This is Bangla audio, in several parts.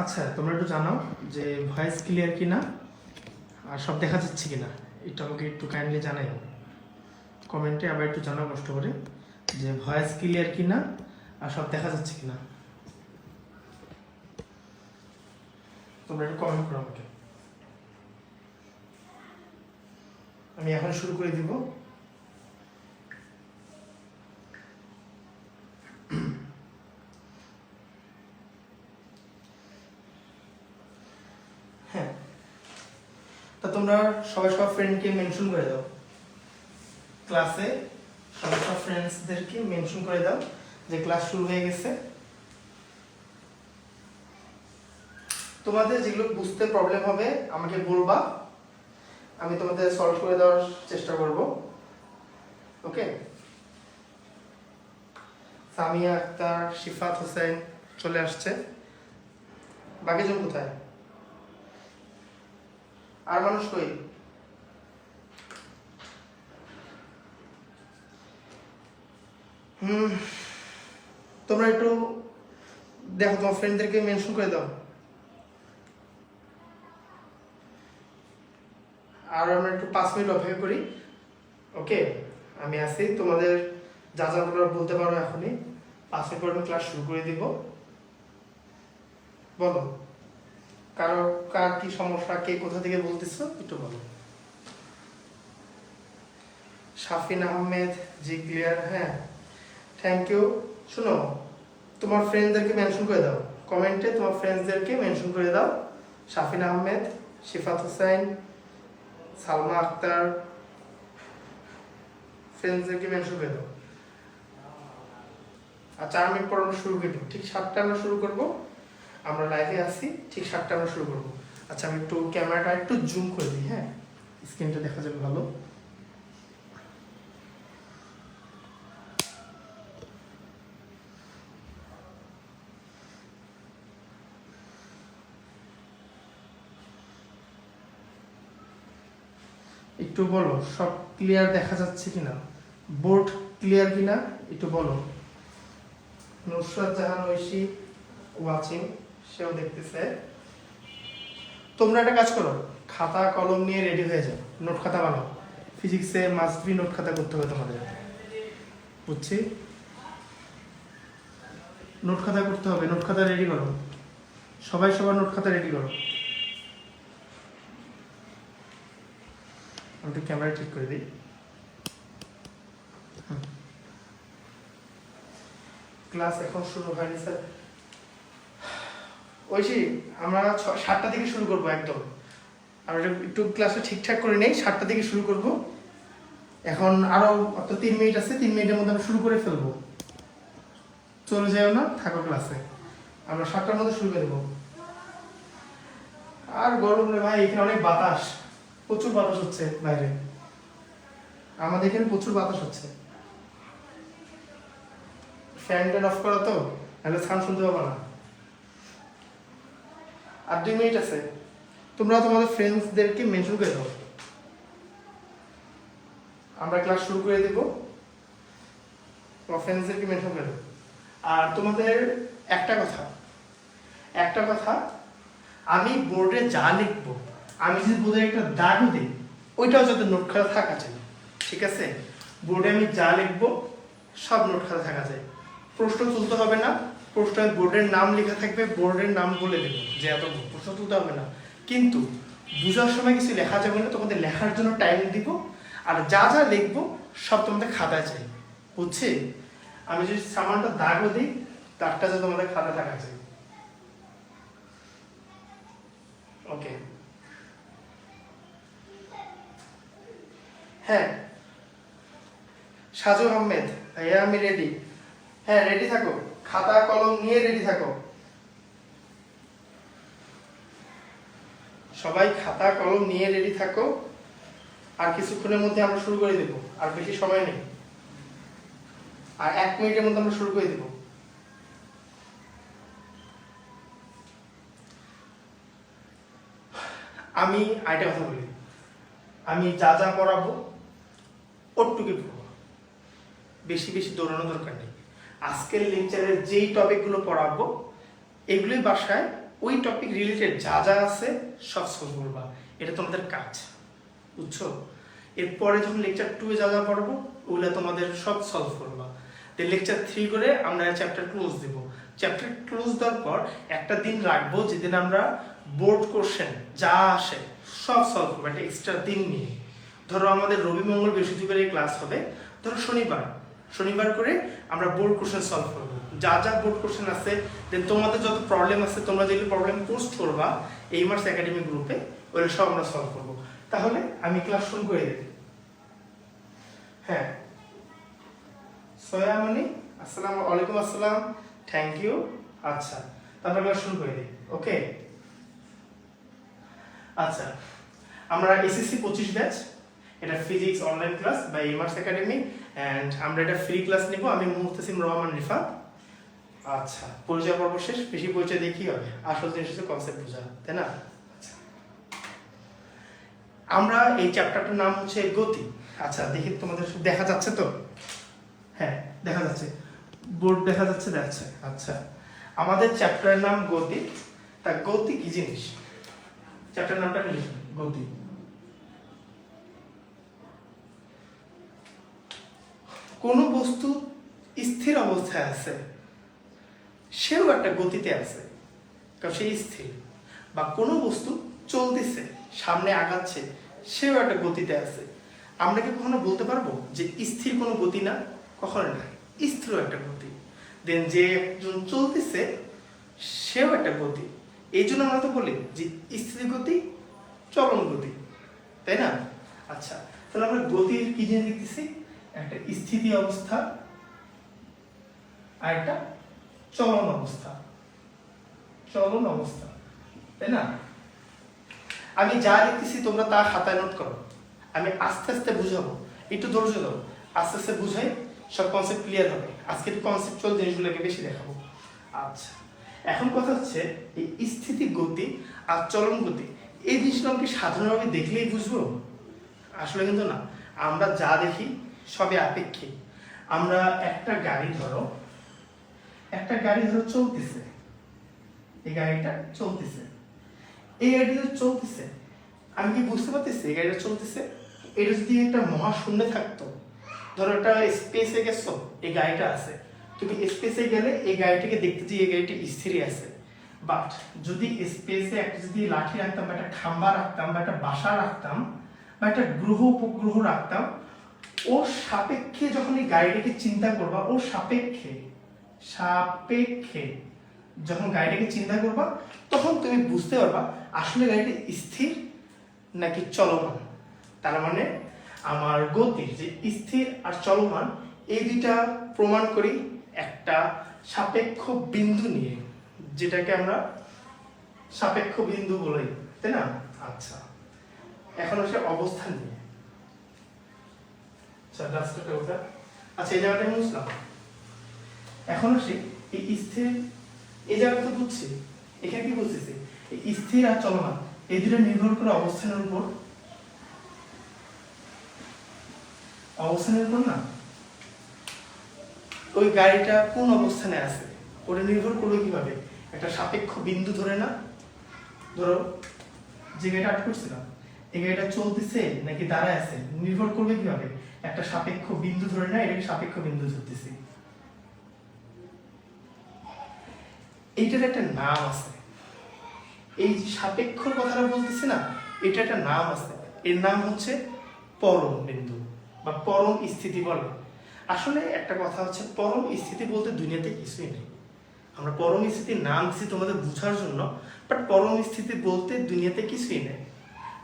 আচ্ছা, তোমরা একটু জানাও যে ভয়েস ক্লিয়ার কিনা আর সব দেখা যাচ্ছে কিনা, এটা আমাকে একটু কাইন্ডলি জানাও কমেন্টে। আবার একটু জানাও কষ্ট করে যে ভয়েস ক্লিয়ার কিনা আর সব দেখা যাচ্ছে কিনা। তোমরা একটু কমেন্ট করো আমাকে। আমি এখন শুরু করে দিব। হ্যাঁ, তা তোমরা সবাই সব ফ্রেন্ডকে মেনশন করে দাও ক্লাসে। সবাই সব ফ্রেন্ডসদেরকে মেনশন করে দাও যে ক্লাস শুরু হয়ে গেছে। তোমাদের যেগুলো বুঝতে প্রবলেম হবে আমাকে বলবা, আমি তোমাদের সলভ করে দেওয়ার চেষ্টা করব। ওকে, সামিয়া আক্তার, শিফাত হোসেন চলে আসছে। বাকিজন কোথায়? আর মানুষ কই? তোমরা একটু দেখো, তোমার ফ্রেন্ডদেরকে মেনশন করে দাও। আর আমরা একটু 5 মিনিট অপেক্ষা করি। ওকে, আমি আছি। তোমাদের যা যা তোমরা বলতে পারো এখনই। 5 মিনিট পর আমি ক্লাস শুরু করে দিব। বলো, কার কি সমস্যা, কে কোথা থেকে বলতেছো একটু বলো। শাফিন আহমেদ, জি ক্লিয়ার। হ্যাঁ, থ্যাংক ইউ। শোনো, তোমার ফ্রেন্ডদেরকে মেনশন করে দাও কমেন্টে, তোমার ফ্রেন্ডসদেরকে মেনশন করে দাও। শাফিন আহমেদ, শিফাত হোসেন, সালমা আক্তার, ফ্রেন্ডসদেরকে মেনশন করে দাও। আর 4 মিনিট পর আমরা শুরু করবো। ঠিক 7টায় আমরা শুরু করব। আমরা লাইভে আসি, ঠিক 7টায় আমরা শুরু করব। আচ্ছা, আমি একটু ক্যামেরাটা একটু জুম করে দিই। হ্যাঁ, স্ক্রিনটা দেখা যাবে ভালো। একটু বলো সব ক্লিয়ার দেখা যাচ্ছে কিনা, বোর্ড ক্লিয়ার কিনা একটু বলো। নুসরাত জাহান ঐশী ওয়াচিং, সেও দেখতেছে। তোমরা একটা কাজ করো, খাতা কলম নিয়ে রেডি হয়ে যাও, নোট খাতা বানাও। ফিজিক্সে মাস্ট বি নোট খাতা করতে হবে তোমাদের, বুঝছি? নোট খাতা করতে হবে, নোট খাতা রেডি করো। সবাই সবার নোট খাতা রেডি করো। আমি তো ক্যামেরা ঠিক করে দিই। ক্লাস এখন শুরু হয়নি স্যার। ঐশী, আমরা 7টা থেকে শুরু করবো একদম। আমরা একটু ক্লাসটা ঠিকঠাক করে নেই, 7টা থেকে শুরু করব। এখন আরো 3 মিনিট আছে, 3 মিনিটের মধ্যে আমরা শুরু করে ফেলবো। চলে যাও না, থাকো ক্লাসে। আমরা 7টার মধ্যে শুরু করে দেবো। আর গরম রে ভাই, এখানে অনেক বাতাস, প্রচুর বাতাস হচ্ছে বাইরে। আমাদের এখানে প্রচুর বাতাস হচ্ছে। ফ্যানটা অফ করা তো, তাহলে সাউন্ড শুনতে পাবো না। আর 2 মিনিট আছে। তোমরা তোমাদের ফ্রেন্ডসদেরকে মেনশন করে দাও। আমরা ক্লাস শুরু করে দেব। তোমার ফ্রেন্ডসদেরকে মেনশন করে দাও। আর তোমাদের একটা কথা, আমি বোর্ডে যা লিখবো, আমি যদি বোর্ডে একটা দাগও দিই, ওইটাও যাতে নোট খাতা থাকা চাই। ঠিক আছে? বোর্ডে আমি যা লিখবো সব নোট খাতা থাকা চাই। প্রশ্ন তুলতে হবে না। প্রশ্নে বোর্ডের নাম লেখা থাকবে, বোর্ডের নাম বলে দেবো যে এত প্রশ্ন তুলতে হবে না। কিন্তু বুঝার সময় কিছু লেখা যাবে না, তোমাদের লেখার জন্য টাইম দিব। আর যা যা লিখবো সব তোমাদের খাতায় চাই, বুঝছি? আমি যদি সামানটা দাগও দিই, দাগটা যাতে তোমাদের খাতায় থাকা চাই। ওকে, হ্যাঁ। সাজু আহমেদ, ভাইয়া আমি রেডি। হ্যাঁ, রেডি থাকো, খাতা কলম নিয়ে রেডি থাকো। সবাই খাতা কলম নিয়ে রেডি থাকো। আর কিছুক্ষণের মধ্যে আমরা শুরু করে দেব। আর বেশি সময় নেই, আর 1 মিনিটের মধ্যে আমরা শুরু করে দেব। আমি আরেকটা কথা বলি, আমি যা যা পড়াবো ওটুকুই পড়বো, বেশি বেশি দৌড়ানো দরকার নেই। আজকের লেকচারের যেই টপিকগুলো পড়াবো এগুলোই বাসায় ওই টপিক রিলেটেড যা যা আছে সব সলভ করবা, এটা তোমাদের কাজ, বুঝছো? এরপরে যখন লেকচার 2 এ যা যা পড়বো ওগুলো তোমাদের সব সলভ করবা। তো লেকচার 3 করে আমরা চ্যাপ্টার ক্লোজ দেব। চ্যাপ্টার ক্লোজ দেওয়ার পর একটা দিন রাখবো যেদিন আমরা বোর্ড কোশ্চেন যা আসে সব সলভ করবো, একটা এক্সট্রা দিন নিয়ে। ধরো আমাদের রবি মঙ্গল বৃহস্পতিবারে ক্লাস হবে, ধরো শনিবার করে আমরা বোর্ড কোশ্চেন সলভ করবো। যা যা বোর্ড কোশ্চেন আছে, দেন তোমাদের যত প্রবলেম আছে তোমরা যেগুলো প্রবলেম পোস্ট করবা এই মার্স একাডেমি গ্রুপে, ওগুলো সব আমরা সলভ করবো। তাহলে আমি ক্লাস শুরু করে দেব। হ্যাঁ, সোয়ামনি আসসালামু আলাইকুম। আসসালাম, থ্যাংক ইউ। আচ্ছা, তারপর ক্লাস শুরু করে দিই। ওকে, আচ্ছা, আমরা এসএসসি 25 ব্যাচ, এটা physics online class by Mars Academy, and আমরা এটা ফ্রি ক্লাস নিব। আমি মুহতাসিম রহমান রিফাত। আচ্ছা, পরিচয় পর্ব শেষ, বেশি পরিচয় দিয়ে কি হবে, আসল জিনিস হচ্ছে কনসেপ্ট বোঝা, তাই না? আমরা এই চ্যাপ্টারটার নাম হচ্ছে গতি। আচ্ছা, দেখি তোমাদের দেখা যাচ্ছে তো? হ্যাঁ, দেখা যাচ্ছে, বোর্ড দেখা যাচ্ছে। আচ্ছা, আমাদের চ্যাপ্টারের নাম গতি। তা গতি কি জিনিস, চ্যাপ্টার নামটা লিখুন, গতি। কোন বস্তু স্থির অবস্থায় আছে, সেও একটা গতিতে আছে, কারণ সে স্থির। বা কোনো বস্তু চলতেছে, সামনে আগাচ্ছে, সেও একটা গতিতে আছে। আমরা কি কখনো বলতে পারবো যে স্থির কোনো গতি না? কখনো না, স্থির একটা গতি। দেন যে একজন চলতেছে সেও একটা গতি। এই জন্য আমরা তো বলি যে স্থির গতি, চলন গতি, তাই না? আচ্ছা, তাহলে আমরা গতির কি জিনিস দেখতেছি? একটা স্থিতি অবস্থা আর একটা চলন অবস্থা, তাই না? আমি যা লিখতেছি তোমরা তা খাতায় নোট করো, আমি আস্তে আস্তে বুঝাবো, একটু ধৈর্য দাও, আস্তে আস্তে বুঝাই, সব কনসেপ্ট ক্লিয়ার হবে। আজকে একটু কনসেপচুয়াল জিনিসগুলোকে বেশি দেখাবো। আচ্ছা, এখন কথা হচ্ছে এই স্থিতি গতি আর চলন গতি, এই জিনিসগুলো কি সাধারণভাবে দেখলেই বুঝবো? আসলে কিন্তু না, আমরা যা দেখি সবে আপেক্ষিক। আমরা একটা গাড়ি ধরো চলতেছে, এই গাড়িটা চলতেছে, আমি কি বুঝতে পারতেছি এই গাড়িটা চলতেছে? এটা যদি একটা মহাশূন্যে থাকতো, ধরো একটা স্পেসে গেছো, এই গাড়িটা আছে, তুমি স্পেসে গেলে এই গাড়িটাকে দেখতে যে এই গাড়িটা স্থিরই আছে। বাট যদি স্পেসে একটা যদি লাঠি রাখতাম, বা একটা খাম্বা রাখতাম, বা একটা বাসা রাখতাম, বা একটা গ্রহ উপগ্রহ রাখতাম, ওর সাপেক্ষে যখন এই গাড়িটাকে চিন্তা করবা, ওর সাপেক্ষে যখন গাড়িটাকে চিন্তা করবা, তখন তুমি বুঝতে পারবা আসলে গাড়িটা স্থির নাকি চলমান। তার মানে আমার গতির যে স্থির আর চলমান, এই দুইটা প্রমাণ করি একটা সাপেক্ষ বিন্দু নিয়ে, যেটাকে আমরা সাপেক্ষ বিন্দু বলি, তাই না? আচ্ছা, এখন আসে অবস্থান নিয়ে। আচ্ছা, এই জায়গাটা আমি বুঝলাম। এখন আসি এই স্থির, এই জায়গাটা তো বুঝছি, এখানে কি বুঝতেছি? এই স্থির আর চলমান এই দুটো নির্ভর করে অবস্থানের উপর না, ওই গাড়িটা কোন অবস্থানে আছে ওটা নির্ভর করবে কিভাবে? একটা সাপেক্ষ বিন্দু ধরে না, ধরো যে গাড়িটা আটকে করছিলাম, এই গাড়িটা চলতেছে নাকি দাঁড়ায় আছে, নির্ভর করবে কিভাবে? একটা সাপেক্ষ বিন্দু ধরে না, এটাকে সাপেক্ষ বিন্দু ধরতেছি। এইটার একটা নাম আছে, এই সাপেক্ষর কথাটা বলতেছি না, এটা একটা নাম আছে, এর নাম হচ্ছে পরম বিন্দু বা পরম স্থিতি বলে। আসলে একটা কথা হচ্ছে, পরম স্থিতি বলতে দুনিয়াতে কিছুই নেই। আমরা পরম স্থিতির নাম দিচ্ছি তোমাদের বোঝার জন্য, বাট পরম স্থিতি বলতে দুনিয়াতে কিছুই নেই।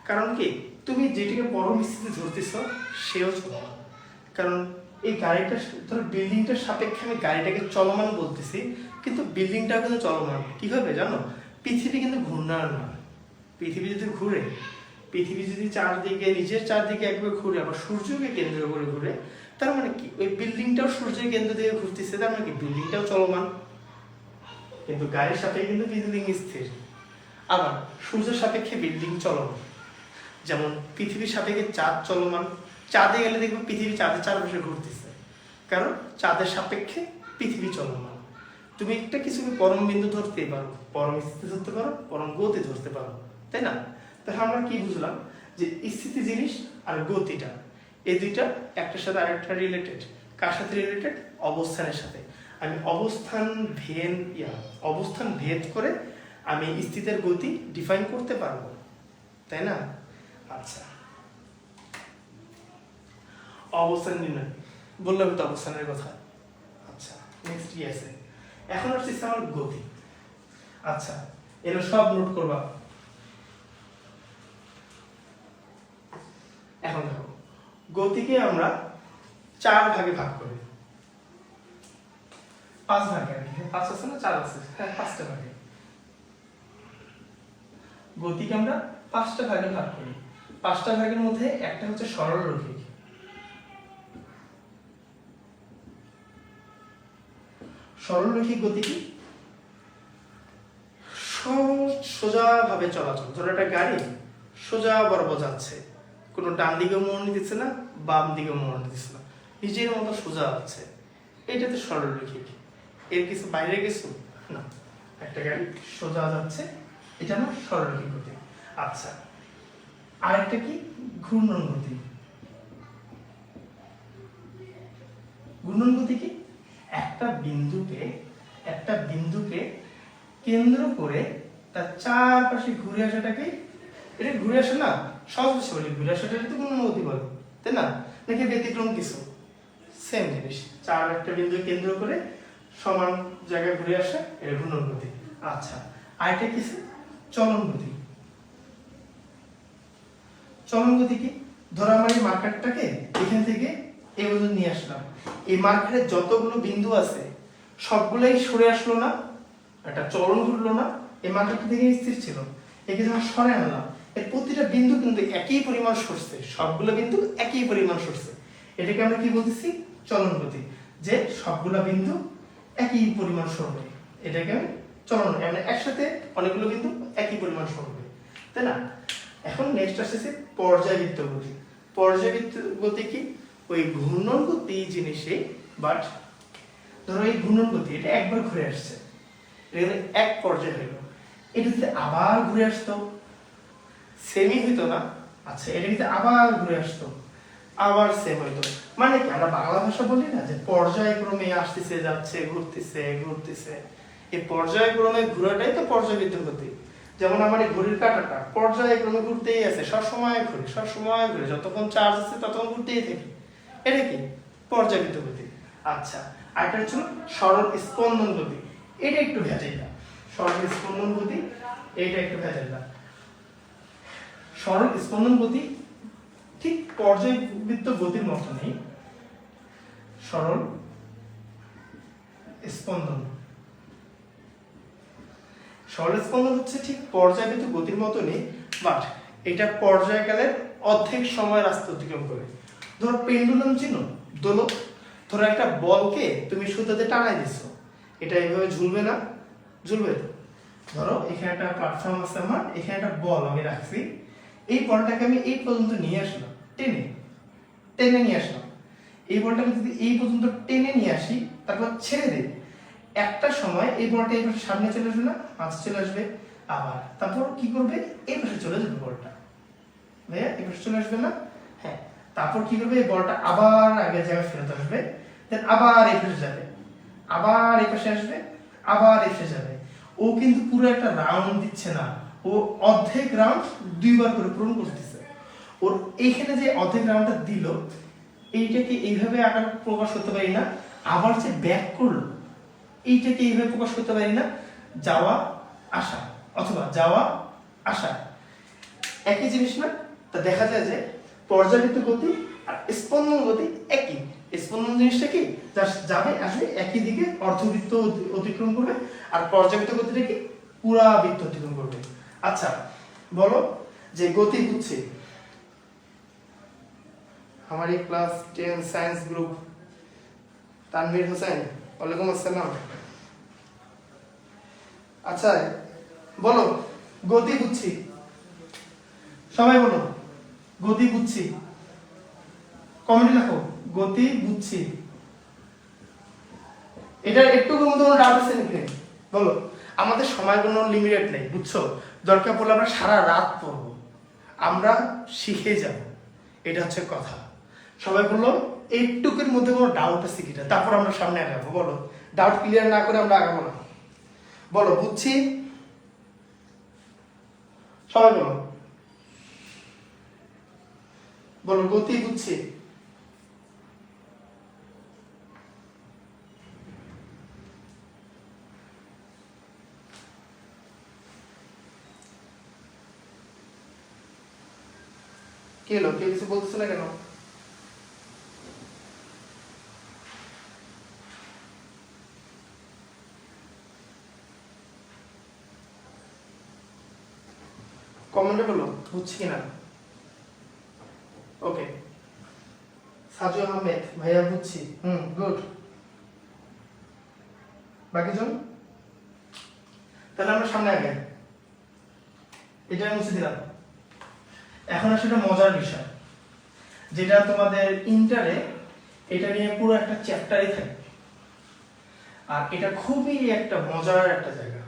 কারণ কি, তুমি যেটাকে পরম স্থিতি ধরতেছ সেও চলমান। কারণ এই গাড়িটা, ধরো বিল্ডিংটার সাপেক্ষে আমি গাড়িটাকে চলমান বলতেছি, কিন্তু বিল্ডিংটাও কিন্তু চলমান। কিভাবে জানো? পৃথিবী কিন্তু ঘূর্ণায়মান না। পৃথিবী যদি ঘুরে, পৃথিবী যদি চারদিকে নিজের চারদিকে একবার ঘুরে, আবার সূর্যকে কেন্দ্র করে ঘুরে, তার মানে কি ওই বিল্ডিংটাও সূর্যের কেন্দ্র দিকে ঘুরতেছে, তার মানে কি বিল্ডিংটাও চলমান। কিন্তু গাড়ির সাপেক্ষে কিন্তু বিল্ডিং স্থির, আবার সূর্যের সাপেক্ষে বিল্ডিং চলমান। যেমন পৃথিবীর সাপেক্ষে চাঁদ চলমান, চাঁদে গেলে দেখবে পৃথিবী চাঁদের চারপাশে ঘুরতেছে, কারণ চাঁদের সাপেক্ষে পৃথিবী চলমান। তুমি একটা কিছুকে পরম বিন্দু ধরতেই পারো, পরম স্থিতি ধরতে পারো, পরম গতি ধরতে পারো, তাই না? তাহলে আমরা কি বুঝলাম যে স্থিতি জিনিস আর গতিটা এই দুইটা একটার সাথে আরেকটা রিলেটেড। কার সাথে রিলেটেড? অবস্থানের সাথে। আমি অবস্থান ভেদ করে আমি স্থিতির গতি ডিফাইন করতে পারবো, তাই না? আচ্ছা, অবস্থান নির্ণয় বললাম তো অবস্থানের কথা। আচ্ছা, নেক্সট কি আছে? এখন আসছে আমার গতি। আচ্ছা, এরা সব নোট করবা। এখন দেখো, গতিকে আমরা 4 ভাগে ভাগ করি, 5 ভাগে আর কি। 5 আছে না, 4 আছে, হ্যাঁ 5টা ভাগে। গতিকে আমরা 5টা ভাগে ভাগ করি। 5টা ভাগের মধ্যে একটা হচ্ছে সরলরৈখিক। সরলরৈখিক গতি কি? সোজা ভাবে চলাচল। ধরো একটা গাড়ি সোজা বরাবর যাচ্ছে, কোনো ডান দিকেও মোড় নিতেছে না, বাম দিকেও মোড় নিতেছে না, নিজের মতো সোজা যাচ্ছে, এটা তো সরলরৈখিক। এর কিছু বাইরে কিছু না, একটা গাড়ি সোজা যাচ্ছে, এটা না সরলরৈখিক গতি। আচ্ছা, আরেকটা কি? ঘূর্ণন গতি। ঘূর্ণন গতি কি? একটা বিন্দুকে কেন্দ্র করে তার চারপাশে ঘুরে আসাটাকে, এটা ঘুরে আসে না, সহজ ভাষায় বলি ঘুরে আসাটা তো ঘূর্ণন গতি বলে, তাই না? নাকি ব্যতিক্রম কিছু? সেম জিনিস, একটা বিন্দু কেন্দ্র করে সমান জায়গায় ঘুরে আসা, এটা ঘূর্ণন গতি। আচ্ছা, আরেকটা কিছু চলন গতি। চলন গতি কি? ধরো আমার এই মার্কারটাকে এখান থেকে এই পর্যন্ত নিয়ে আসলাম, এই মার্কারের যতগুলো বিন্দু আছে সবগুলোই সরে আসলো না, একটা চলন ঘটলো না, এই মার্কারটা থেকে স্থির ছিল, একে যখন সরে আনলাম, এর প্রতিটা বিন্দু কিন্তু একই পরিমাণ সরছে, সবগুলো বিন্দু একই পরিমাণ সরছে, এটাকে আমরা কি বলতেছি? চলন গতি। যে সবগুলো বিন্দু একই পরিমাণ সরবে, এটাকে আমি চলন, মানে একসাথে অনেকগুলো বিন্দু একই পরিমাণ সরবে, তাই না? এখন নেক্সট আসছে পর্যায়বৃত্ত গতি। পর্যায়বৃত্ত গতি কি? ওই ঘূর্ণন গতি জিনিসে, বাট ধরো এই ঘূর্ণন গতি এটা একবার ঘুরে আসছে, এটা এক পর্যায়ে হইল, এটা যদি আবার ঘুরে আসতো সেমই হইতো না। আচ্ছা, এটা যদি আবার ঘুরে আসতো আবার সেম হইতো, মানে কি আমরা বাংলা ভাষা বলি না যে পর্যায়ক্রমে আসতেছে, যাচ্ছে, ঘুরতেছে, এই পর্যায়ক্রমে ঘোরাটাই তো পর্যায়বৃত্ত গতি। যেমন আমার এই ঘড়ির কাঁটাটা পর্যায়ক্রমে ঘুরতেই আছে, সবসময় ঘুরে, যতক্ষণ চার্জ আছে ততক্ষণ ঘুরতেই থাকে, এটা কি? পর্যায়বৃত্ত গতি। আচ্ছা, আরেকটা হচ্ছে সরল স্পন্দন গতি, এটা একটু ভেজাইলা। সরল স্পন্দন গতি এটা একটু ভেজাইলা। সরল স্পন্দন গতি ঠিক পর্যায়বৃত্ত গতির মতো নেই। সরল স্পন্দন হচ্ছে ঠিক পর্যায়বৃত্ত গতির মতো নেই, বাট এটা পর্যায়কালের অর্ধেক সময় রাস্তা অতিক্রম করে। ধরো পেন্ডুলাম চিনো, দোলক। ধরো একটা বলকে তুমি সুতাতে টানাই দিছো, এটা এইভাবে ঝুলবে না? ঝুলবে তো। ধরো এখানে একটা প্ল্যাটফর্ম আছে আমার, এখানে একটা বল আমি রাখছি, এই বলটাকে আমি এই পর্যন্ত নিয়ে আসলাম, টেনে নিয়ে আসলাম। এই বলটাকে যদি এই পর্যন্ত টেনে নিয়ে আসি, তারপর ছেড়ে দিই, একটা সময় এই বলটা এই পাশে সামনে চলে আসবে না, মাঝে চলে আসবে, আবার তারপর কি করবে? এই পাশে চলে যাবে বলটা, ভাইয়া এই পাশে চলে আসবে না? হ্যাঁ, তারপর কি করবে? এই বলটা আবার আগের জায়গায় ফেরত আসবে, দেন আবার এই পাশে যাবে, আবার এই পাশে আসবে, আবার এই পাশে যাবে। ও কিন্তু পুরো একটা রাউন্ড দিচ্ছে না, ও অর্ধেক রাউন্ড দুইবার করে পূরণ করতেছে। ওর এইখানে যে অর্ধেক রাউন্ডটা দিল, এইটাকে এইভাবে আকার প্রকাশ করতে পারি না, আবার যে ব্যাক করলো এইটাকে এইভাবে প্রকাশ করতে পারি না, যাওয়া আসা অথবা যাওয়া আসা একই জিনিস না? তা দেখা যায় যে পর্যাবৃত্ত গতি আর স্পন্দন গতি একই। স্পন্দন জিনিসটা কি? যাবে আসবে একই দিকে, অর্ধবৃত্ত অতিক্রম করবে, আর পর্যাবৃত্ত গতিটা কি? পুরা বৃত্ত অতিক্রম করবে। আচ্ছা বলো যে গতি বুঝছি আমার এই class 10 science group Tanvir Hossain, ওয়ালাইকুম আসসালাম। আচ্ছা বলো গতি বুঝছি, সবাই বলো গতি বুঝছি, কমেন্টে লেখো গতি বুঝছি। এটা একটু মধ্যে কোনো ডাউট আছে নাকি? বলো। আমাদের সময় কোনো লিমিটেড নেই, বুঝছো? দরকার পড়লে আমরা সারা রাত পড়বো, আমরা শিখে যাব, এটা হচ্ছে কথা। সবাই বললো এইটুকুর মধ্যে কোনো ডাউট আছে কিনা, তারপর আমরা সামনে আগাবো। বলো, ডাউট ক্লিয়ার না করে আমরা আগাবো না। বলো বুঝছি, সবাই বলো, বলো গতি বুঝছি। কি হলো, কেউ কিছু বলতেছে না কেন? কমেন্টে বলো বুঝছি কিনা। ওকে, সাজু আহমেদ ভাইয়া বুঝছি, গুড। বাকি জন, তাহলে আমরা সামনে আগে এটা মুছে দিলাম। এখন আসলে মজার বিষয়, যেটা তোমাদের ইন্টারে এটা নিয়ে পুরো একটা চ্যাপ্টারই থাকে, আর এটা খুবই একটা মজার একটা জায়গা।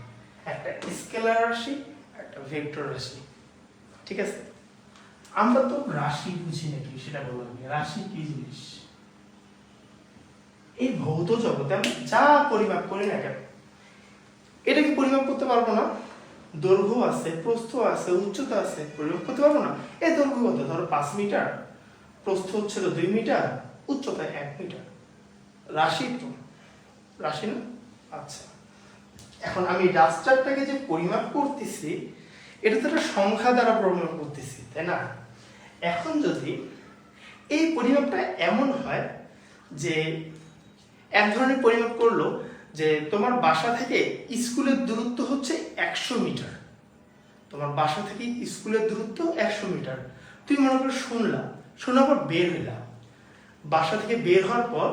একটা স্কেলার রাশি, একটা ভেক্টর রাশি, ঠিক আছে? আমরা তো রাশি বুঝি নাকি সেটা বললাম, রাশি কি জিনিস? এই ভৌত জগতে আমরা যা পরিমাপ করি না কেন, এটা কি পরিমাপ করতে পারবো না? দৈর্ঘ্য আছে, প্রস্থ আছে, উচ্চতা আছে, পরিমাপ করতে পারবো না? এই দৈর্ঘ্য কত? ধরো 5 মিটার, প্রস্থ হচ্ছে 2 মিটার, উচ্চতা 1 মিটার। রাশি তো রাশি না? আচ্ছা, এখন আমি রাস্টারটাকে যে পরিমাপ করতেছি, এটা তো একটা সংখ্যা দ্বারা পরিমাপ করতেছি, তাই না? এখন যদি এই পরিমাপটা এমন হয় যে এক ধরনের পরিমাপ করলো যে তোমার বাসা থেকে স্কুলের দূরত্ব হচ্ছে 100 মিটার, তোমার বাসা থেকে স্কুলের দূরত্ব 100 মিটার। তুমি মনে করো শোনার পর বের হইলা, বাসা থেকে বের হওয়ার পর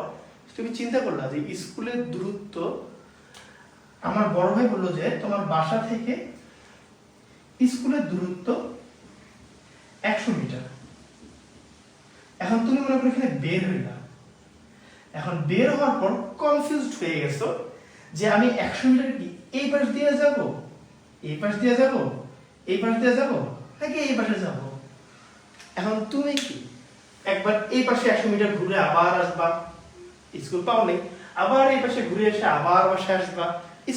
তুমি চিন্তা করলা যে স্কুলের দূরত্ব, আমার বড় ভাই বললো যে তোমার বাসা থেকে স্কুলের দূরত্ব 100 মিটার। এখন তুমি মনে করো এখানে বের হইলা, এখন বের হওয়ার পর কনফিউজড হয়ে গেছো যে আমি 100 মিটার কি এই পাশ দিয়ে যাব, এই পাশ দিয়ে যাব, এই পাশ দিয়ে যাব, নাকি এই পাশে যাব? এখন তুমি কি একবার এই পাশে 100 মিটার ঘুরে আবার আসবা, স্কুল পাও নেই, আবার এই পাশে ঘুরে এসে আবার বাসায় আসবা,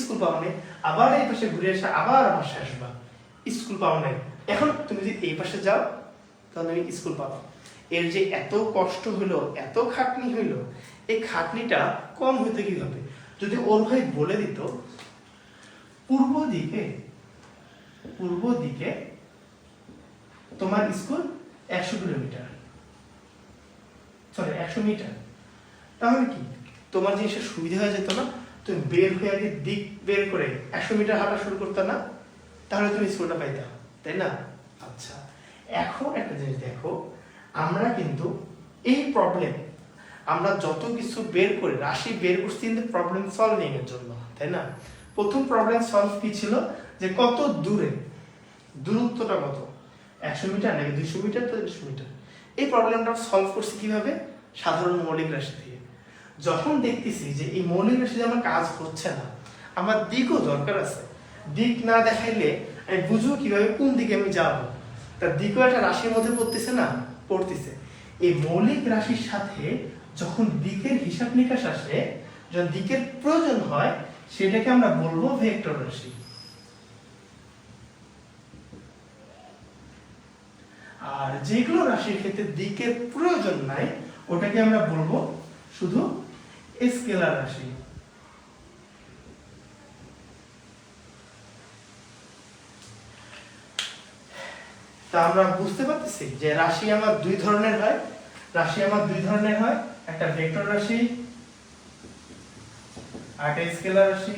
স্কুল পাও নেই, আবার এই পাশে ঘুরে এসে আবার বাসায় আসবা, স্কুল পাও নেই। এখন তুমি যদি এই পাশে যাও তাহলে তুমি স্কুল পাবা। এর যে এত কষ্ট হইলো, এত খাটনি হইলো, এই খাটনিটা কম হইতে কি হবে যদি ওর ভাই বলে দিত পূর্ব দিকে তোমার স্কুল 100 কিলোমিটার, সরি 100 মিটার। তাহলে কি তোমার জিনিসটা সুবিধা হয়ে যেত না? তুমি বের হয়ে আগে দিক বের করে 100 মিটার হাঁটা শুরু করতে না, তাহলে তুমি স্কুলটা পাইতা, তাই না? আচ্ছা, এখন একটা জিনিস দেখো, আমরা কিন্তু এই প্রবলেম, আমরা যত কিছু বের করে রাশি বের করছি কিন্তু প্রবলেম সলভিং এর জন্য, তাই না? প্রথম প্রবলেম সলভ কি ছিল, যে কত দূরে, দূরত্বটা কত, 100 মিটার নাকি 200 মিটার, 300 মিটার। এই প্রবলেমটা সলভ করছি কিভাবে? সাধারণ মৌলিক রাশি দিয়ে। যখন দেখতেছি যে এই মৌলিক রাশি দিয়ে আমার কাজ হচ্ছে না, আমার দিকও দরকার আছে, দিক না দেখাইলে আমি বুঝবো কিভাবে কোন দিকে আমি যাব? তার দিকও একটা রাশির মধ্যে পড়তেছে। এই মৌলিক রাশির সাথে যখন দিকের হিসাব নিকাশ আসে, যখন দিকের প্রয়োজন হয়, সেটাকে আমরা বলবো ভেক্টর রাশি। আর যেগুলো রাশির ক্ষেত্রে দিকের প্রয়োজন নাই, ওটাকে আমরা বলবো শুধু স্কেলার রাশি। তা আমরা বুঝতে পারতেছি যে রাশি আমার দুই ধরনের হয়, একটা ভেক্টর রাশি আর একটা স্কেলার রাশি।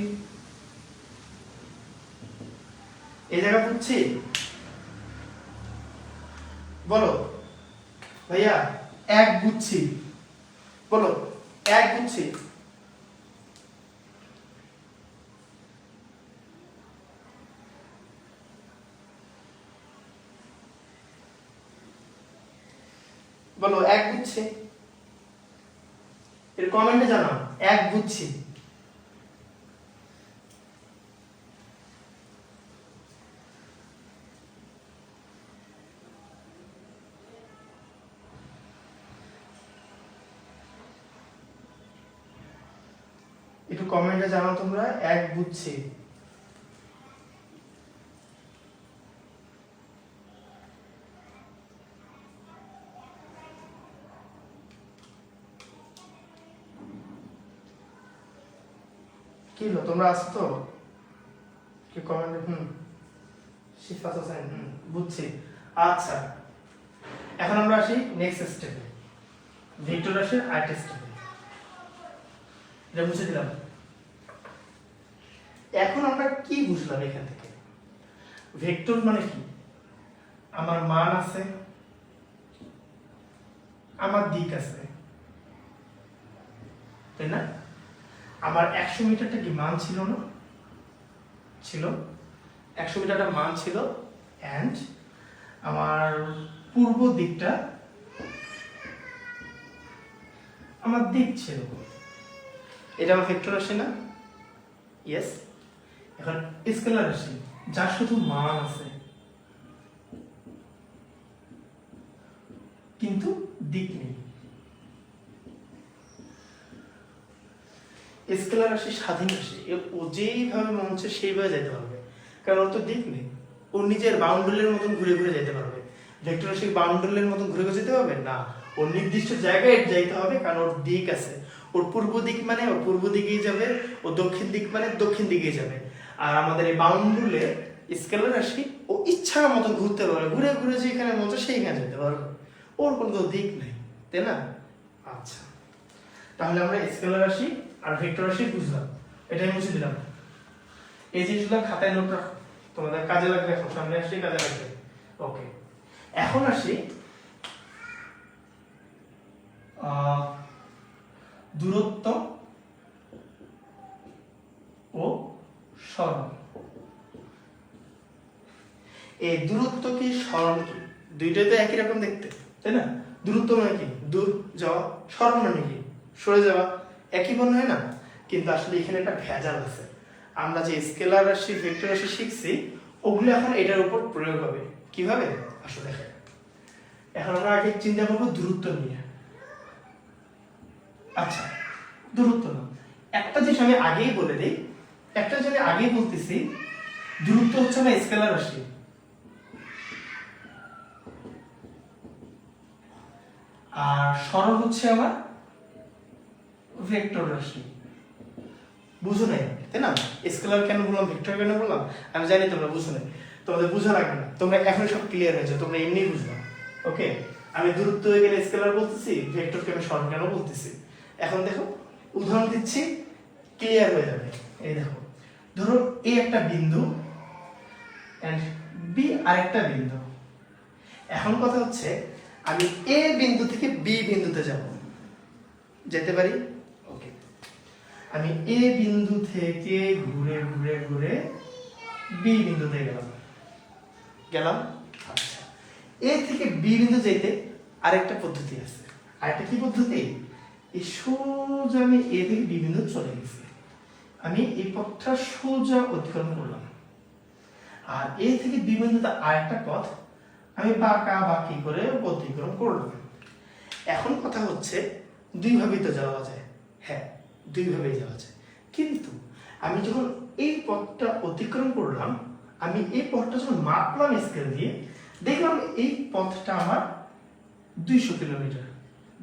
এই জায়গা বুঝছি? বলো ভাইয়া, এক বুঝছি, বলো এক বুঝছি। বলো এক বুঝছে, এর কমেন্টে জানাও এক বুঝছি। একটু কমেন্টে জানাও তোমরা। এক বুঝছি, কি হলো তোমরা আসো তো কি কমেন্ট? শিফাত হোসেন, বুঝছি। আচ্ছা, এখন আমরা আসি নেক্সট স্টেপে, ভেক্টর রাশির আরেকটা স্টেপে। এটা বুঝে দিলাম। এখন আমরা কি বুঝলাম এখান থেকে? ভেক্টর মানে কি? আমার মান আছে, আমার দিক আছে, তাই না? আমার 100 মিটারটা কি মান ছিল না? ছিল, 100 মিটারটা মান ছিল, এন্ড আমার পূর্ব দিকটা আমার দিক ছিল। এটা আমার ভেক্টর রাশি না? ইয়েস। এখন স্কেলার রাশি যার শুধু মান আছে কিন্তু দিক নেই। স্কেলার রাশি স্বাধীন রাশি, ও যেইভাবে মন হচ্ছে সেইভাবে যেতে পারবে, কারণ ওর তো দিক নেই। ও নিজের বাউন্ডারির মতন ঘুরে ঘুরে যেতে পারবে। ভেক্টর রাশি বাউন্ডারির মতন ঘুরে ঘুরে যেতে পারবে না, ওর নির্দিষ্ট জায়গায় যাইতে হবে, কারণ ওর দিক আছে। ওর পূর্ব দিক মানে ওর পূর্ব দিকেই যাবে, ও দক্ষিণ দিক মানে দক্ষিণ দিকেই যাবে। আর আমাদের এই বাউন্ডারির স্কেলার রাশি ও ইচ্ছা মতন ঘুরতে পারবে, ঘুরে ঘুরে যেখানে মন চায় সেইখানে যেতে পারবে, ওর কোনো দিক নেই, তাই না? আচ্ছা, তাহলে আমরা স্কেলার রাশি আর ভেক্টর রাশি বুঝলাম, এটাই মুছে দিলাম। এই জিনিসগুলো খাতায় নোট রাখো, তোমাদের কাজে লাগবে, এখন সামনে আসলে কাজে লাগবে। ওকে, এখন আসি দূরত্ব ও সরণ। এই দূরত্ব কি সরণ কি দুইটাই তো একই রকম দেখতে, তাই না? দূরত্ব মানে কি? দূর যাওয়া, সরণ মানে কি? সরে যাওয়া, একই মনে হয় না? কিন্তু আসলে এখানে একটা ভেজাল আছে। আমরা যে স্কেলার রাশি ভেক্টর রাশি শিখছি ওগুলো এখন এটার উপর প্রয়োগ হবে। কিভাবে? আসলে দেখেন, এখন আমরা আগে চিন্তা করবো দূরত্ব নিয়ে। আচ্ছা, দূরত্ব না, একটা জিনিস আমি আগেই বলে দিই, একটা জিনিস আগেই বলতেছি, দূরত্ব হচ্ছে আমার স্কেলার রাশি, আর সরণ হচ্ছে আমার ভেক্টর রাশি। বুঝো নাই, তাই না? স্কেলার কেন বললাম, ভেক্টর কেন বললাম আমি জানি তোমরা বুঝো নাই, তোমাদের বোঝা লাগবে না, তোমরা এখন সব ক্লিয়ার হয়েছে, তোমরা এমনিই বুঝবা। ওকে, আমি দূরত্ব হয়ে গেলে স্কেলার বলতেছি, ভেক্টরকে আমি সরণ কেন বলতেছি। এখন দেখো উদাহরণ দিচ্ছি, ক্লিয়ার হয়ে যাবে। এই দেখো, ধরো এ একটা বিন্দু এন্ড বি আরেকটা বিন্দু। এখন কথা হচ্ছে আমি এ বিন্দু থেকে বি বিন্দুতে যাব, যেতে পারি? ওকে, আমি এ বিন্দু থেকে ঘুরে ঘুরে ঘুরে বি বিন্দুতে গেলাম। আচ্ছা, এ থেকে বি বিন্দু যেতে আরেকটা পদ্ধতি আছে। আরেকটা কি পদ্ধতি? এই সোজা আমি এ থেকে বি বিন্দু চলে গেছি, আমি এই পথটা সোজা অতিক্রম করলাম। আর এ থেকে বি বিন্দুতে আরেকটা পথ আমি বাঁকা বাঁকি করে অতিক্রম করলাম। এখন কথা হচ্ছে দুইভাবেই তো যাওয়া যায়। হ্যাঁ, দুইভাবেই যাওয়া যায়, কিন্তু আমি যখন এই পথটা অতিক্রম করলাম, আমি এই পথটা যখন মাপলাম স্কেল দিয়ে, দেখলাম এই পথটা আমার 200 কিলোমিটার।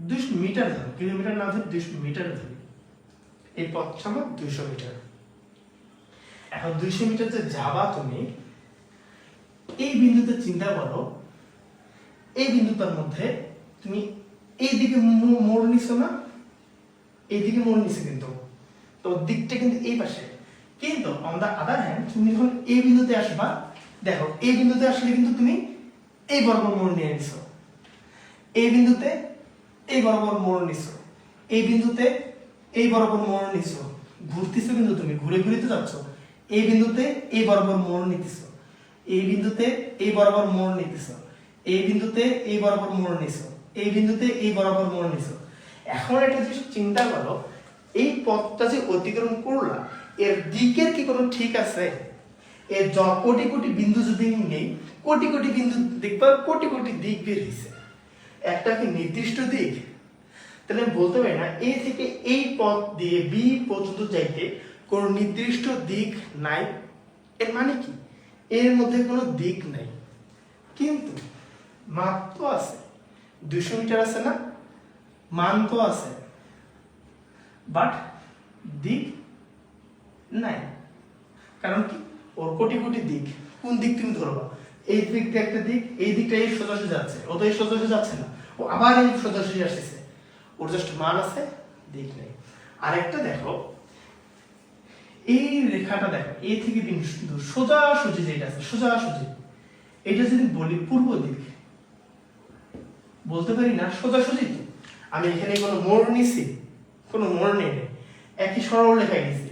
200 মিটার ধরো, কিলোমিটার না ধরে 200 মিটার ধরি, এই পথটা আমার 200 মিটার। এখন 200 মিটার যে যাবা তুমি, এই বিন্দুতে চিন্তা করো, এই বিন্দুটার মধ্যে তুমি এইদিকে মোড় নিছো না? এইদিকে মোড় নিছে, কিন্তু তো দিকটা কিন্তু এই পাশে। কিন্তু অন দা আদার হ্যান্ড তুমি যখন এই বিন্দুতে আসবা, দেখো এই বিন্দুতে আসলে কিন্তু তুমি এই বরাবর মোড় নিয়ে নিছো, এই বিন্দুতে এই বরাবর মোড় নিছো, এই বিন্দুতে এই বরাবর মোড় নিছো, ঘুরতেছো কিন্তু তুমি ঘুরে ঘুরে তো যাচ্ছ। এই বিন্দুতে এই বরাবর মোড় নিতেছো, এই বিন্দুতে এই বরাবর মোড় নিতেছো, এই বিন্দুতে এই বরাবর মোড় নিছো, এই বিন্দুতে এই বরাবর মোড় নিছো। এখন একটা জিনিস চিন্তা করো, এই পথটা যে অতিক্রম করলা, এর দিকের কি কোনো ঠিক আছে? এর কোটি কোটি বিন্দু যদি নেই, কোটি কোটি বিন্দু দেখবা, কোটি কোটি দিক বের হয়েছে, একটা কি নির্দিষ্ট দিক? তাহলে আমি বলতে পারি না এ থেকে এই পথ দিয়ে বি পর্যন্ত যাইতে কোনো নির্দিষ্ট দিক নাই। এর মানে কি এর মধ্যে কোনো দিক নাই, কিন্তু মাপ তো আছে, 200 মিটার আছে না, মান তো আছে, বাট দিক নাই। কারণ কি ওর কোটি কোটি দিক, কোন দিক তুমি ধরবা? এই দিক দিয়ে একটা দিক, এই দিকটা এই সোজাসুজি যাচ্ছে, ও তো এই সোজাসুজি যাচ্ছে না, ও আবার এই সোজাসুজি আসতেছে, ওর জাস্ট মান আছে, দিক নেই। আরেকটা দেখো, এই রেখাটা দেখো, এ থেকে দিন সোজাসুজি যেটা আছে, সোজাসুজি, এটা যদি বলি পূর্ব দিক, বলতে পারি না সোজাসুজি তো। আমি এখানে কোনো মোড় নিছি, কোনো মোড় নেই, একই সরল রেখায় গেছি।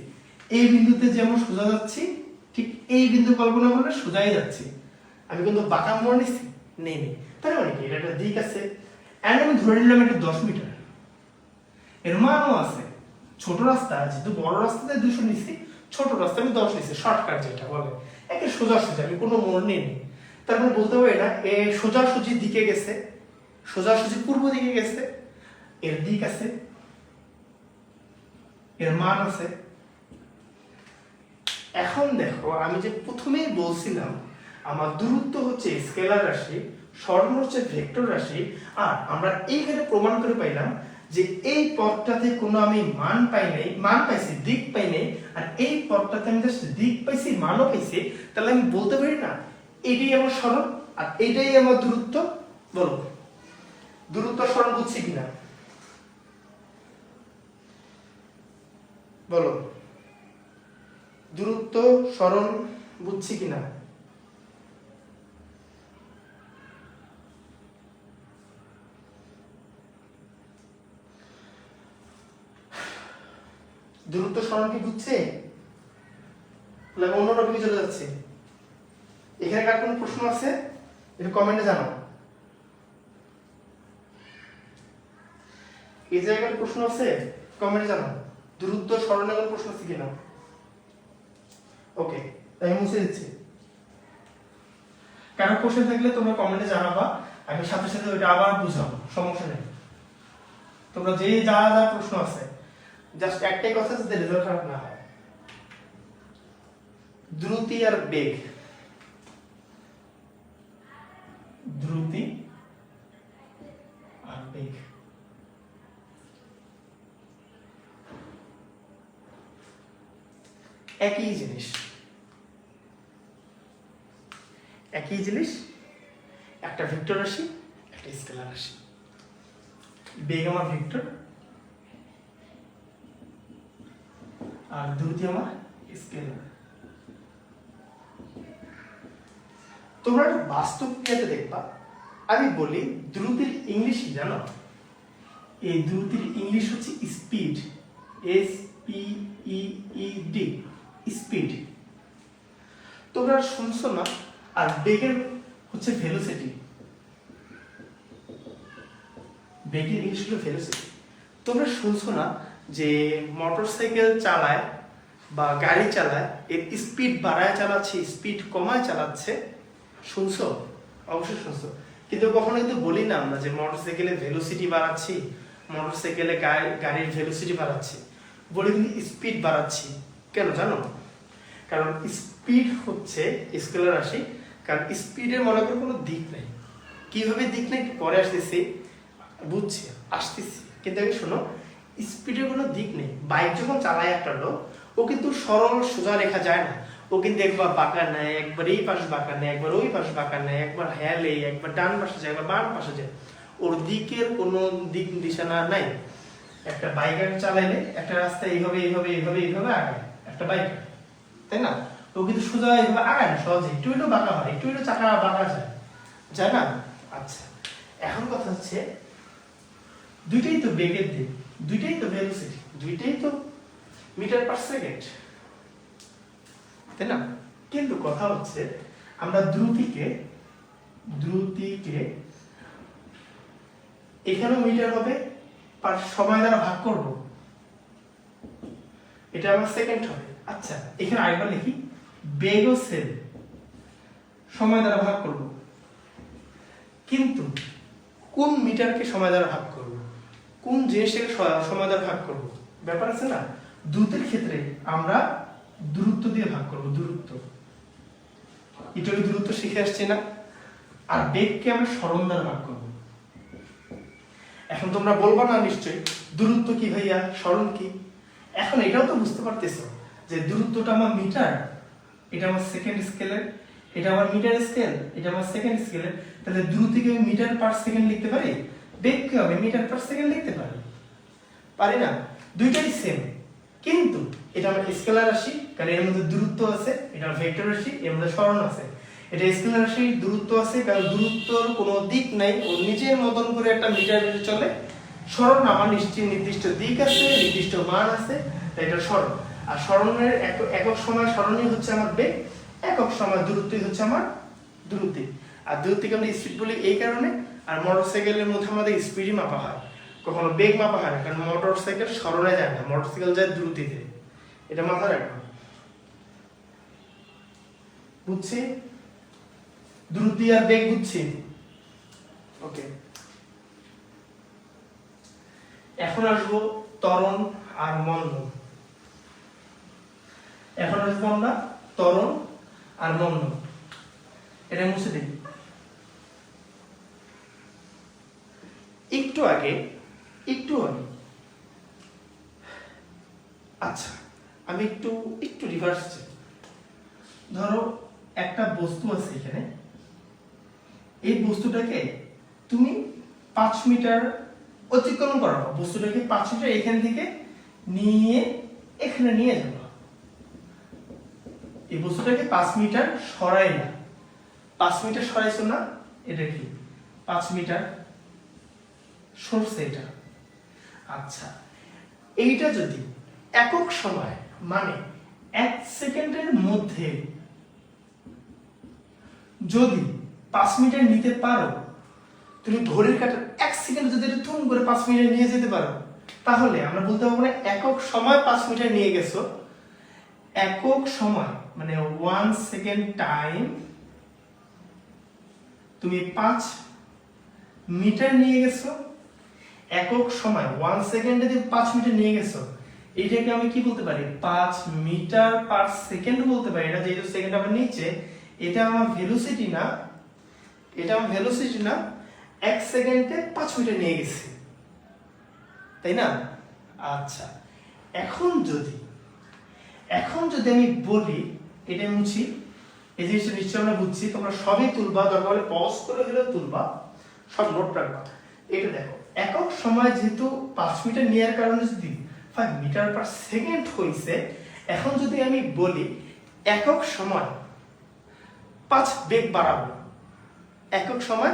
এই বিন্দুতে যেমন সোজা যাচ্ছি, ঠিক এই বিন্দু কল্পনা করলে সোজাই যাচ্ছি। আমি কিন্তু বাঁকা মোড় নিছি নেই, তার মানে কি এটা একটা দিক আছে। এন্ড আমি ধরে নিলাম এটা 10 মিটার, এর মানও আছে। ছোট রাস্তা, যেহেতু বড় রাস্তাতে 200 নিছি, ছোট রাস্তা আমি 10 নিছি, শর্টকাট যেটা বলে, একে সোজাসুজি, আমি কোনো মোড় নেই। তার মানে বলতে পারি না এ সোজাসুজি দিকে গেছে, সোজাসুজি পূর্ব দিকে গেছে, এর দিক আছে, এর মান আছে। এখন দেখো, আমি যে প্রথমেই বলছিলাম আমার দূরত্ব হচ্ছে স্কেলার রাশি, সরণ হচ্ছে ভেক্টর রাশি, আর আমরা এইখানে প্রমাণ করে পাইলাম যে এই পথটাতে কোনো আমি মান পাই নাই, মান পাইছি, দিক পাই নাই, আর এই পথটাতে আমি জাস্ট দিক পাইছি, মানও পাইছি। তাহলে আমি বলতে পারি না এটাই আমার সরণ আর এইটাই আমার দূরত্ব? বলো, দূরত্ব সরণ বুঝছি কিনা বলো, দূরত্ব সরণ বুঝছি কিনা? দূরত্ব সরণ কি বুঝছে? অন্য টপিকে চলে যাচ্ছে। এখানে কার কোনো প্রশ্ন আছে? এটা কমেন্টে জানাও। এই জায়গায় প্রশ্ন আছে? কমেন্টে জানাও। দূরত্ব সরণে কোনো প্রশ্ন আছে কিনা? ওকে, তাই মুছে দিচ্ছি। কারো কোশ্চেন থাকলে তোমরা কমেন্টে জানাবা, আমি সাথে সাথে ওইটা আবার বুঝাবো, সমস্যা নেই। তোমরা যে যা যা প্রশ্ন আছে, জাস্ট একটাই কথা, যাতে রেজাল্ট খারাপ না হয়। দ্রুতি আর বেগ, দ্রুতি আর বেগ একই জিনিস, একই জিনিস, একটা ভেক্টর রাশি, একটা স্কেলার রাশি। বেগ আমার ভেক্টর আর দ্রুতি আমার স্কেলার। তোমরা বাস্তব ক্রিয়াতে দেখবা, আমি বলি দ্রুতির ইংলিশ কি জানো? এই দ্রুতির ইংলিশ হচ্ছে স্পিড, SPEED, স্পিড। তোমরা শুনছো না? আর বেগের হচ্ছে ভেলোসিটি, বেগের ইংলিশ হলো ভেলোসিটি। তোমরা শুনছো না যে মোটরসাইকেল চালায় বা গাড়ি চালায়, এর স্পিড বাড়ায় চালাচ্ছে, স্পিড কমায় চালাচ্ছে? শুনছো? অবশ্যই শুনছো। কিন্তু কখনো কিন্তু বলি না আমরা যে মোটরসাইকেলে ভেলোসিটি বাড়াচ্ছি, মোটরসাইকেলে গাড়ির ভেলোসিটি বাড়াচ্ছি, বলে কিন্তু স্পিড বাড়াচ্ছি। কেন জানো? কারণ স্পিড হচ্ছে স্কেলার রাশি, কারণ স্পিডের মনে করো কোনো দিক নেই। কিভাবে দিক নেই পরে আসতেছি, বুঝছি, আসতেছি। কিন্তু আমি শোনো, স্পিডের কোনো দিক নেই। বাইক যখন চালায় একটা লোক, ও কিন্তু সরল সোজা রেখা যায় না, ও কিন্তু একবার বাঁকা নেয়, একবার এই পাশে বাঁকা নেয়, একবার ওই পাশে বাঁকা নেয়, একবার হেলে, একবার ডান পাশে যায়, একবার বাম পাশে যায়। ওর দিকের কোনো দিক নিশানা নাই। একটা বাইক চালাইলে একটা রাস্তা এইভাবে এইভাবে এইভাবে এইভাবে আগায় একটা বাইক, তাই না? ও কিন্তু সোজা এইভাবে আগায় না সহজে, একটু একটু বাঁকা হয়, একটু একটু চাকা বাঁকা যায়, যায় না? আচ্ছা, এখন কথা হচ্ছে দুইটাই তো বেগের দিক, দুইটাই তো ভেলোসিটি, দুইটাই তো মিটার পার সেকেন্ড, তাই না? কিন্তু কথা হচ্ছে আমরা দ্রুতিকে এখানেও মিটার হবে, পার সময় দ্বারা ভাগ করব, এটা আমার সেকেন্ড হবে। আচ্ছা, এখানে আরেকবার লিখি, বেগও সেম, সময় দ্বারা ভাগ করব, কিন্তু কোন মিটারকে সময় দ্বারা ভাগ করব, কোন জিনিসটাকে সময় দ্বারা ভাগ করব? ব্যাপার আছে না, দ্রুতের ক্ষেত্রে আমরা দূরত্ব দিয়ে ভাগ করব, দূরত্ব। এটাকে দূরত্ব শিখে আসছে না, আর বেগকে আমরা সরণ দ্বারা ভাগ করব। এখন তোমরা বলবা না নিশ্চয়ই দূরত্ব কি ভাইয়া, সরণ কি? এখন এটাও তো বুঝতে পারতেছো যে দূরত্বটা আমার মিটার, এটা আমার সেকেন্ড স্কেলের, এটা আমার মিটার স্কেল, এটা আমার সেকেন্ড স্কেলের। তাহলে দ্রুতিকে আমি মিটার পার সেকেন্ড লিখতে পারি, বেগকে আমি মিটার পার সেকেন্ড লিখতে পারি, পারি না? দুইটাই সেম, কিন্তু এটা আমার স্কেলার রাশি, কারণ এর মধ্যে দূরত্ব আছে, এটা ভেক্টর রাশি, এর মধ্যে সরণ আছে। এটা স্কেলার রাশি, দূরত্ব আছে, কারণ দূরত্বর কোনো দিক নাই, ও নিজের মতন করে একটা মিটার বেশি চলে। সরণ আমার নির্দিষ্ট দিক আছে, নির্দিষ্ট মান আছে, তাই এটা সরণ। আর সরণের একক সময় সরণই হচ্ছে আমার বেগ, একক সময় দূরত্বই হচ্ছে আমার দূরত্ব। আর দূরত্বকে আমরা স্পিড বলি এই কারণে। আর মোটরসাইকেলের মধ্যে আমাদের স্পিডই মাপা হয়, কখনো বেগ মাপা হয় না, কারণ মোটরসাইকেল সরণে যায় না, মোটরসাইকেল যায় দ্রুতিতে। এটা মাথায় রাখবো, বুঝছি? দ্রুতি আর বেগ বুঝছি, ওকে। এখন আসবো ত্বরণ আর মন্দন। এখন আসবো আমরা ত্বরণ আর মন্দন। এটা মুছে দিই। একটু আগে আচ্ছা, আমি একটু রিভার্স। ধরো একটা বস্তু আছে এখানে, এই বস্তুটাকে তুমি 5 মিটার অতিক্রম করাবো, বস্তুটাকে 5 মিটার এখান থেকে নিয়ে এখানে নিয়ে যাবো। এই বস্তুটাকে 5 মিটার সরাই না, 5 মিটার সরাইছো না, এটা কি 5 মিটার সরছে এটা। আচ্ছা, এইটা যদি একক সময় মানে 1 সেকেন্ডের মধ্যে যদি 5 মিটার নিতে পারো, তুমি ঘড়ির কাঁটার 1 সেকেন্ড যদি এটা থুম করে 5 মিটার নিয়ে যেতে পারো, তাহলে আমরা বলতে পারবো না একক সময় 5 মিটার নিয়ে গেছো। একক সময় মানে 1 সেকেন্ড টাইম তুমি 5 মিটার নিয়ে গেছো। একক সময় 1 সেকেন্ডে তুমি 5 মিটার নিয়ে গেছো, এটাকে আমি কি বলতে পারি? 5 মিটার পার সেকেন্ড বলতে পারি। এটা যেহেতু সেকেন্ড আমার নিচে, এটা আমার ভেলোসিটি না, এটা আমার ভেলোসিটি না, 1 সেকেন্ডে 5 মিটার নিয়ে গেছি, তাই না? আচ্ছা, এখন যদি আমি বলি, এটা মুছি, এই জিনিসটা নিশ্চয়ই আমরা বুঝছি, তোমরা সবই তুলবা, দরকার হলে পজ করে হলেও তুলবা, সব নোট রাখবা। এটা দেখো, একক সময় যেহেতু 5 মিটার নেওয়ার কারণে যদি 5 মিটার পার সেকেন্ড হইছে, এখন যদি আমি বলি একক সময় 5 বেগ বাড়াবো, একক সময়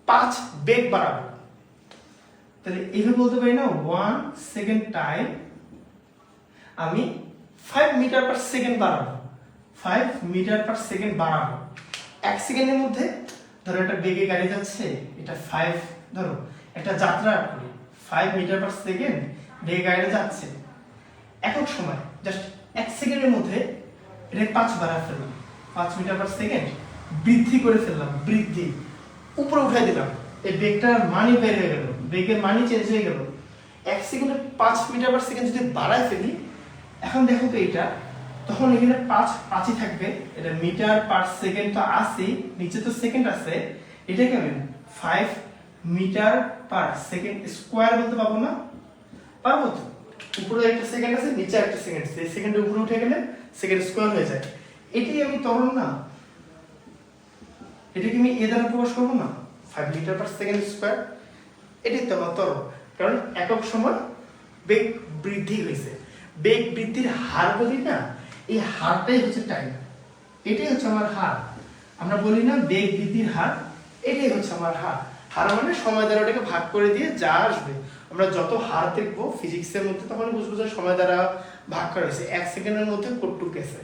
5 বেগ বাড়াবো, তাহলে এইভাবে বলতে পারি না 1 সেকেন্ড টাইম আমি 5 মিটার পার সেকেন্ড বাড়াবো, 5 মিটার পার সেকেন্ড বাড়াবো। 1 সেকেন্ডের মধ্যে ধরো একটা বেগে গাড়ি যাচ্ছে, এটা 5, ধরো একটা যাত্রা করি, 5 মিটার পার সেকেন্ড বেগে গাড়িটা যাচ্ছে, একক সময় জাস্ট 1 সেকেন্ডের মধ্যে এটা 5 বাড়া ফেললাম, 5 মিটার পার সেকেন্ড বৃদ্ধি করে ফেললাম, বৃদ্ধি উপরে উঠাই দিলাম, এই বেগটার মানই বের হয়ে গেল, বেগের মানই চেঞ্জ হয়ে গেল। 1 সেকেন্ডে 5 মিটার পার সেকেন্ড যদি বাড়ায় ফেলি, এখন দেখো তো এটা, তখন এখানে 5ই থাকবে, এটা মিটার পার সেকেন্ড তো আছে, নিচে তো সেকেন্ড আছে, এটাকে আমি 5 মিটার পার সেকেন্ড স্কয়ার বলতে পারবো না? পারবো তো। উপরে একটা সেকেন্ড আছে, নিচে একটা সেকেন্ড আছে, এই সেকেন্ডের উপরে উঠে গেলে সেকেন্ড স্কয়ার হয়ে যায়। এটাই আমি ত্বরণ না, এটাকে আমি এ দ্বারা প্রকাশ করবো না, 5 মিটার পার সেকেন্ড স্কয়ার, এটাই তো আমার ত্বরণ। কারণ একক সময় বেগ বৃদ্ধি হয়েছে, বেগ বৃদ্ধির হার বলি না, এই হারটাই হচ্ছে টাইম, এটাই হচ্ছে আমার হার। আমরা বলি না বেগ বৃদ্ধির হার, এটাই হচ্ছে আমার হার। হার মানে সময় দ্বারা ওটাকে ভাগ করে দিয়ে যা আসবে, আমরা যত হার দেখবো ফিজিক্সের মধ্যে তখন বুঝবো যে সময় দ্বারা ভাগ করা হয়েছে। 1 সেকেন্ডের মধ্যে কতটুকু গেছে,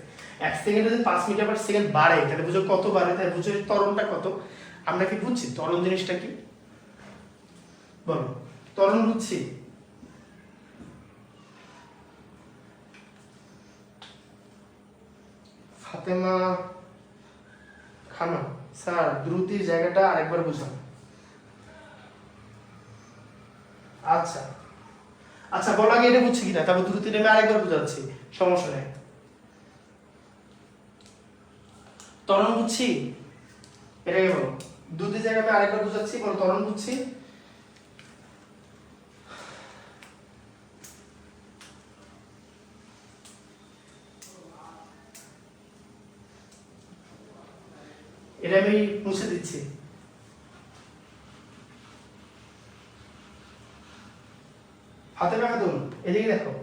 1 সেকেন্ডে যদি 5 মিটার পার সেকেন্ড বাড়ে, তাহলে বুঝো কত বাড়ে, তাই বুঝো ত্বরণটা কত। আমরা কি বুঝছি ত্বরণ জিনিসটা কি? বলো, ত্বরণ বুঝছি? ফাতেমা খানম স্যার দ্রুতির জায়গাটা আরেকবার বুঝান। আচ্ছা আচ্ছা, বলো আগে এটা বুঝছি কিনা, তারপর দ্রুতিটা আমি আরেকবার বুঝাচ্ছি, সমস্যা নেই। ত্বরণ বুঝছি, এটাকে বলো। দ্রুতির জায়গায় আমি আরেকবার বুঝাচ্ছি, বলো ত্বরণ বুঝছি। এটা আমি মুছে দিচ্ছি। হাতে রাখা ধরুন, এদিকে দেখো,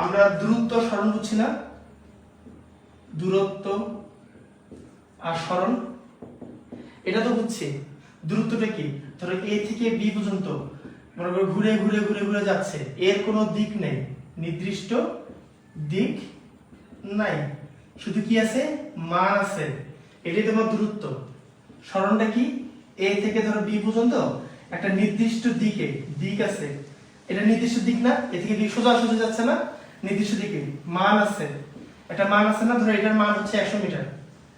আমরা দূরত্ব সরণ বুঝছি না, দূরত্ব আর সরণ এটা তো বুঝছি। দূরত্বটা কি, ধরো এ থেকে বি পর্যন্ত মনে করো ঘুরে ঘুরে ঘুরে ঘুরে যাচ্ছে, এর কোনো দিক নেই, নির্দিষ্ট দিক নাই, শুধু কি আছে, মান আছে, এটাই তোমার দূরত্ব। সরণটা কি, এ থেকে ধরো বি পর্যন্ত একটা নির্দিষ্ট দিকে দিক আছে, এটা নির্দিষ্ট দিক না, এ থেকে বি সোজা সোজা যাচ্ছে না, নির্দিষ্ট দিকে মান আছে, একটা মান আছে না, ধরো এটার মান হচ্ছে 100 মিটার,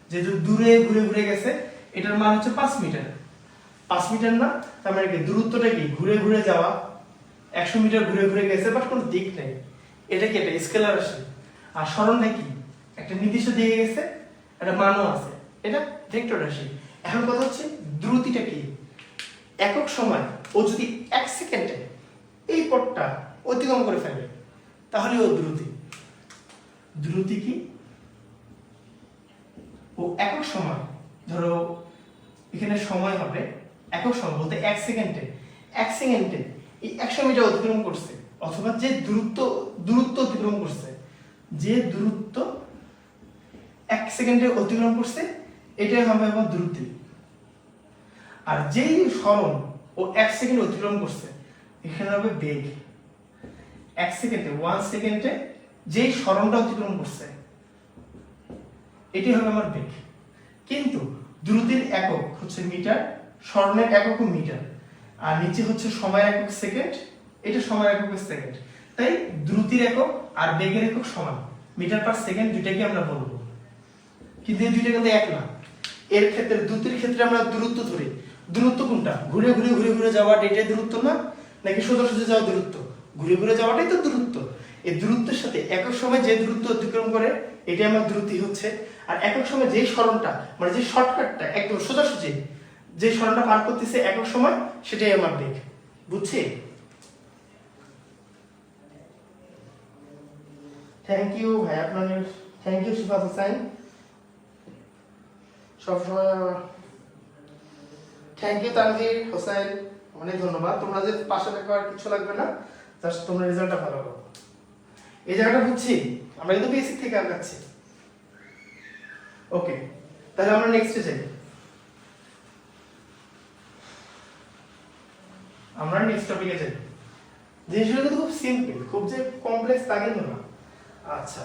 যেহেতু দূরে ঘুরে ঘুরে গেছে এটার মান হচ্ছে 5 মিটার। 5 মিটার না, তার মানে কি দূরত্বটা কি, ঘুরে ঘুরে যাওয়া, 100 মিটার ঘুরে ঘুরে গেছে, বাট কোনো দিক নেই, এটা কি একটা স্কেলার রাশি। আর সরণটা কি, একটা নির্দিষ্ট দিকে গেছে, একটা মানও আছে, এটা ভেক্টর রাশি। এখন কথা হচ্ছে দ্রুতিটা কি, একক সময় ও যদি 1 সেকেন্ডে এই পথটা অতিক্রম করে ফেলে তাহলে ও দ্রুতি। দ্রুতি কি, ও একক সময়, ধরো এখানে সময় হবে একক সময় বলতে 1 সেকেন্ডে, 1 সেকেন্ডে এই 100 মিটার অতিক্রম করছে, অথবা যে দূরত্ব অতিক্রম করছে, যে দূরত্ব 1 সেকেন্ডে অতিক্রম করছে এটাই হবে আমার দ্রুতি। আর যেই সরণ ও 1 সেকেন্ড অতিক্রম করছে এখানে হবে বেগ। 1 সেকেন্ডে 1 সেকেন্ডে যেই সরণটা অতিক্রম করছে এটি হবে আমার বেগ। কিন্তু দ্রুতির একক হচ্ছে মিটার, সরণের একক মিটার, আর নিচে হচ্ছে সময়ের একক সেকেন্ড, এটা সময়ের একক সেকেন্ড। তাই দ্রুতির একক আর বেগের একক সমান, মিটার পার সেকেন্ড দুইটাকে আমরা বলবো, কিন্তু এই দুইটা কিন্তু এক না। এর ক্ষেত্রে দ্রুতির ক্ষেত্রে আমরা দূরত্ব ধরি, দূরত্ব কোনটা, ঘুরে ঘুরে ঘুরে ঘুরে যাওয়াটা এটাই দূরত্ব না, নাকি সোজা সোজা যাওয়া দূরত্ব, ঘুরে ঘুরে যাওয়াটাই তো দূরত্ব। এই দূরত্বের সাথে একক সময় যে দূরত্ব অতিক্রম করে এটাই আমার দ্রুতি হচ্ছে। আর একক সময় যেই সরণটা মানে যে শর্টকাটটা একদম সোজাসুজি যে সরণটা পার করতেছে একক সময় সেটাই আমার বেগ। বুঝছি? থ্যাংক ইউ ভাই, আপনাদের থ্যাংক ইউ শিফাত হোসেন, সবসময় থ্যাংক ইউ তানভীর হোসেন, অনেক ধন্যবাদ। তোমরা যে পাশে থাকো আর কিছু লাগবে না, জাস্ট তোমরা রেজাল্টটা ভালো করো। এই জায়গাটা বুঝছি, আমরা কিন্তু বেসিক থেকে আগাচ্ছি। ওকে, তাহলে আমরা নেক্সটে যাই। আমরা নেক্সট টপিকে যাই। জিনিসগুলো কিন্তু খুব সিম্পল, খুব যে কমপ্লেক্স তা কিন্তু না। আচ্ছা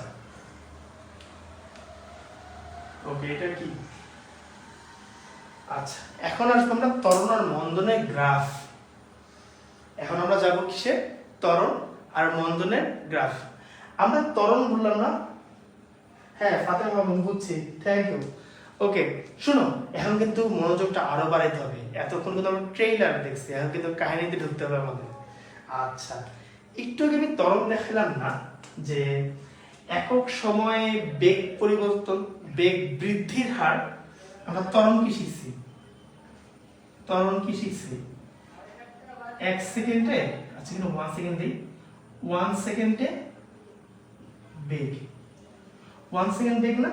ওকে, এটা কি, আচ্ছা এখন আসবো আমরা ত্বরণ আর মন্দনের গ্রাফ। এখন আমরা যাব কিসে, ত্বরণ আর মন্দনের গ্রাফ। আমরা ত্বরণ বললাম না, হ্যাঁ ফাতেমা মামুন বুঝছি, থ্যাংক ইউ। ওকে শুনো, এখন কিন্তু মনোযোগটা আরো বাড়াইতে হবে, এতক্ষণ কিন্তু আমরা ট্রেইলার দেখছি, এখন কিন্তু কাহিনীতে ঢুকতে হবে আমাদের। আচ্ছা একটু আগে আমি ত্বরণ দেখালাম না, যে একক সময়ে বেগ পরিবর্তন, বেগ বৃদ্ধির হার, আমরা ত্বরণ কি শিখছি, ত্বরণ কি শিখছি 1 সেকেন্ডে, আচ্ছা কিন্তু 1 সেকেন্ডে, 1 সেকেন্ডে বেগ, 1 সেকেন্ড বেগ না,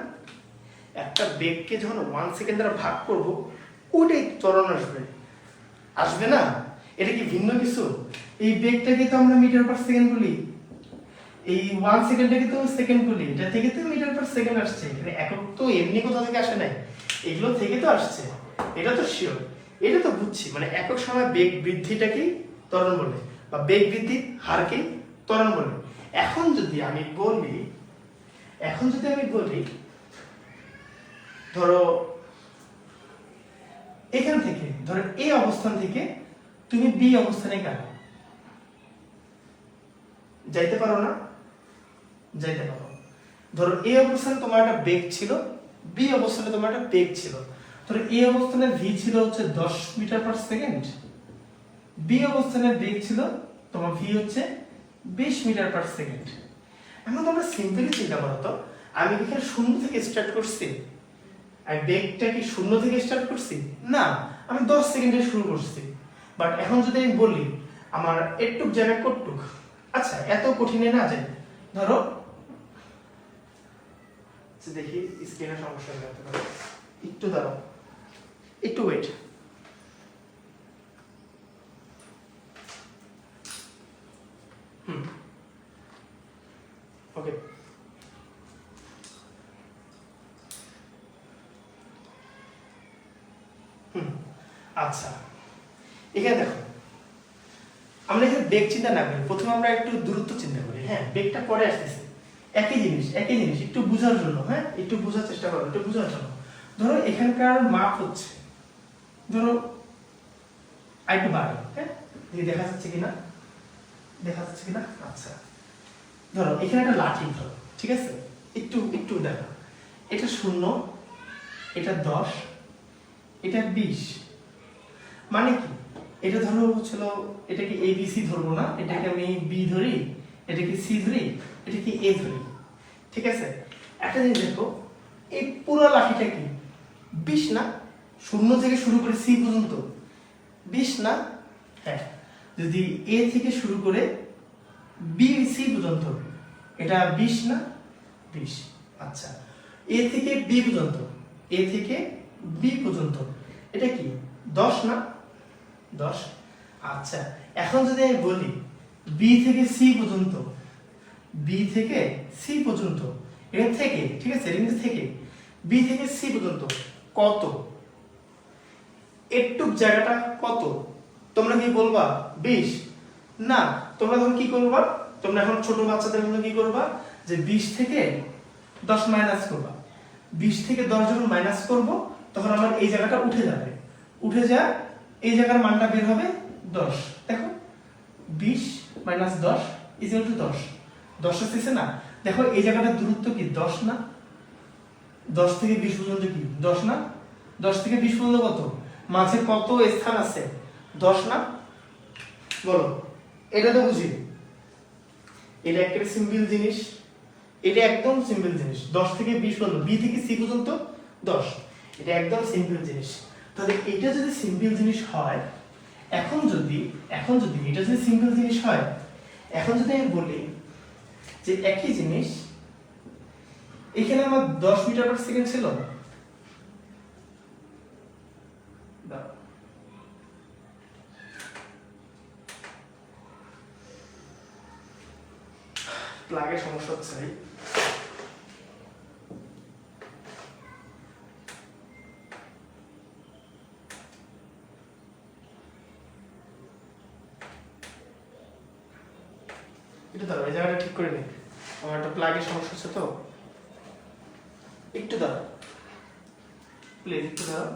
একটা বেগকে যখন 1 সেকেন্ড দ্বারা ভাগ করব ওইটাই ত্বরণ আসবে, আসবে না? এটা কি ভিন্ন কিছু? এই বেগটাকে তো আমরা মিটার পার সেকেন্ড বলি, এই 1 সেকেন্ডটাকে তো সেকেন্ড বলি, এটা থেকে তো মিটার পার সেকেন্ড আসছে, এখানে একক তো এমনি কোথা থেকে আসে নাই, এগুলো থেকে তো আসছে, এটা তো শিওর, এটা তো বুঝছি। মানে একক সময় বেগ বৃদ্ধিটাকেই ত্বরণ বলে, বা বেগ বৃদ্ধির হারকেই ত্বরণ বলে। এখন যদি আমি বলি ধরো এখান থেকে, ধরো এই অবস্থান থেকে তুমি বি অবস্থানে গেলে, যাইতে পারো না? যাইতে পারো। ধরো এই অবস্থানে তোমার একটা বেগ ছিল, বি অবস্থানে তোমার একটা বেগ ছিল। ধরো এই অবস্থানে ভি ছিল হচ্ছে 10 মিটার পার সেকেন্ড, বি অবস্থানে বেগ ছিল তোমার ভি হচ্ছে 20 মিটার পার সেকেন্ড। এখন তোমরা সিম্পলি চিন্তা করো তো, আমি এখানে শূন্য থেকে স্টার্ট করছি, আর বেগটা কি শূন্য থেকে স্টার্ট করছি? না, আমি 10 সেকেন্ডে শুরু করছি। বাট এখন যদি আমি বলি আমার একটুক জায়গায় কতটুক, আচ্ছা এত কঠিনে না যায়, ধরো দেখি স্ক্রিনে সমস্যা হতে পারে, একটু দাঁড়াও, একটু ওয়েট। ওকে, আচ্ছা এখানে দেখো, আমরা এখানে বেগ চিন্তা না করি, প্রথমে আমরা একটু দূরত্ব চিন্তা করি। হ্যাঁ, বেগটা পরে আসতেছে, একই জিনিস একটু বোঝার জন্য, হ্যাঁ একটু বোঝার চেষ্টা করো, একটু বোঝার জন্য। ধরো এখানকার মাপ হচ্ছে, ধরো আরেকটু বাড়ি, হ্যাঁ দেখা যাচ্ছে কিনা, দেখা যাচ্ছে কিনা, আচ্ছা ধরো এখানে একটা লাঠি ধরো, ঠিক আছে, একটু একটু দেখো, এটা 0, এটা 10, এটা 20, মানে কি এটা ধরো হচ্ছিল, এটা কি এ বি সি ধরবো না, এটাকে আমি বি ধরি, এটা কি সি ধরি, এটা কি এ ধরি, ঠিক আছে। একটা জিনিস দেখো, এই পুরো লাঠিটা কি 20 না? 0 থেকে শুরু করে সি পর্যন্ত 20 না? হ্যাঁ, যদি এ থেকে শুরু করে বি সি পর্যন্ত, এটা 20 না? 20। আচ্ছা, এ থেকে বি পর্যন্ত, এ থেকে বি পর্যন্ত এটা কি 10 না? 10। আচ্ছা, এখন যদি আমি বলি বি থেকে সি পর্যন্ত, বি থেকে সি পর্যন্ত, এখান থেকে, ঠিক আছে, এখান থেকে বি থেকে সি পর্যন্ত কত, একটুক জায়গাটা কত? তোমরা কি বলবা 20? না, তোমরা তখন কি করবা, তোমরা এখন ছোট বাচ্চাদের মতো কি করবা, যে 20 থেকে 10 মাইনাস করবা, 20 থেকে 10 যখন মাইনাস করব তখন আমার এই জায়গাটা উঠে যাবে, উঠে যা এই জায়গার মানটা বের হবে 10। দেখো 20 মাইনাস 10 ইকুয়াল টু 10, 10 আসছে না? দেখো এই জায়গাটার দূরত্ব কি 10 না? 10 থেকে 20 পর্যন্ত কি 10 না? 10 থেকে 20 পর্যন্ত কত, মাঝে কত স্থান আছে? 10 না? বলো, এটা তো বুঝি, এটা একটা সিম্পল জিনিস, এটা একদম সিম্পল জিনিস। 10 থেকে 20 পর্যন্ত, বি থেকে সি পর্যন্ত 10, এটা একদম সিম্পল জিনিস। তাহলে এটা যদি সিম্পল জিনিস হয়, এখন যদি এটা যদি সিম্পল জিনিস হয়, এখন যদি আমি বলি যে একই জিনিস এখানে আমার 10 মিটার পার সেকেন্ড ছিল, প্লাগের সমস্যা হচ্ছে ভাই। এটা দাঁড়াও, এই জায়গাটা ঠিক করে নি, আমার একটা প্লাগের সমস্যা হচ্ছে তো, একটু দাঁড়াও প্লিজ, একটু দাঁড়াও।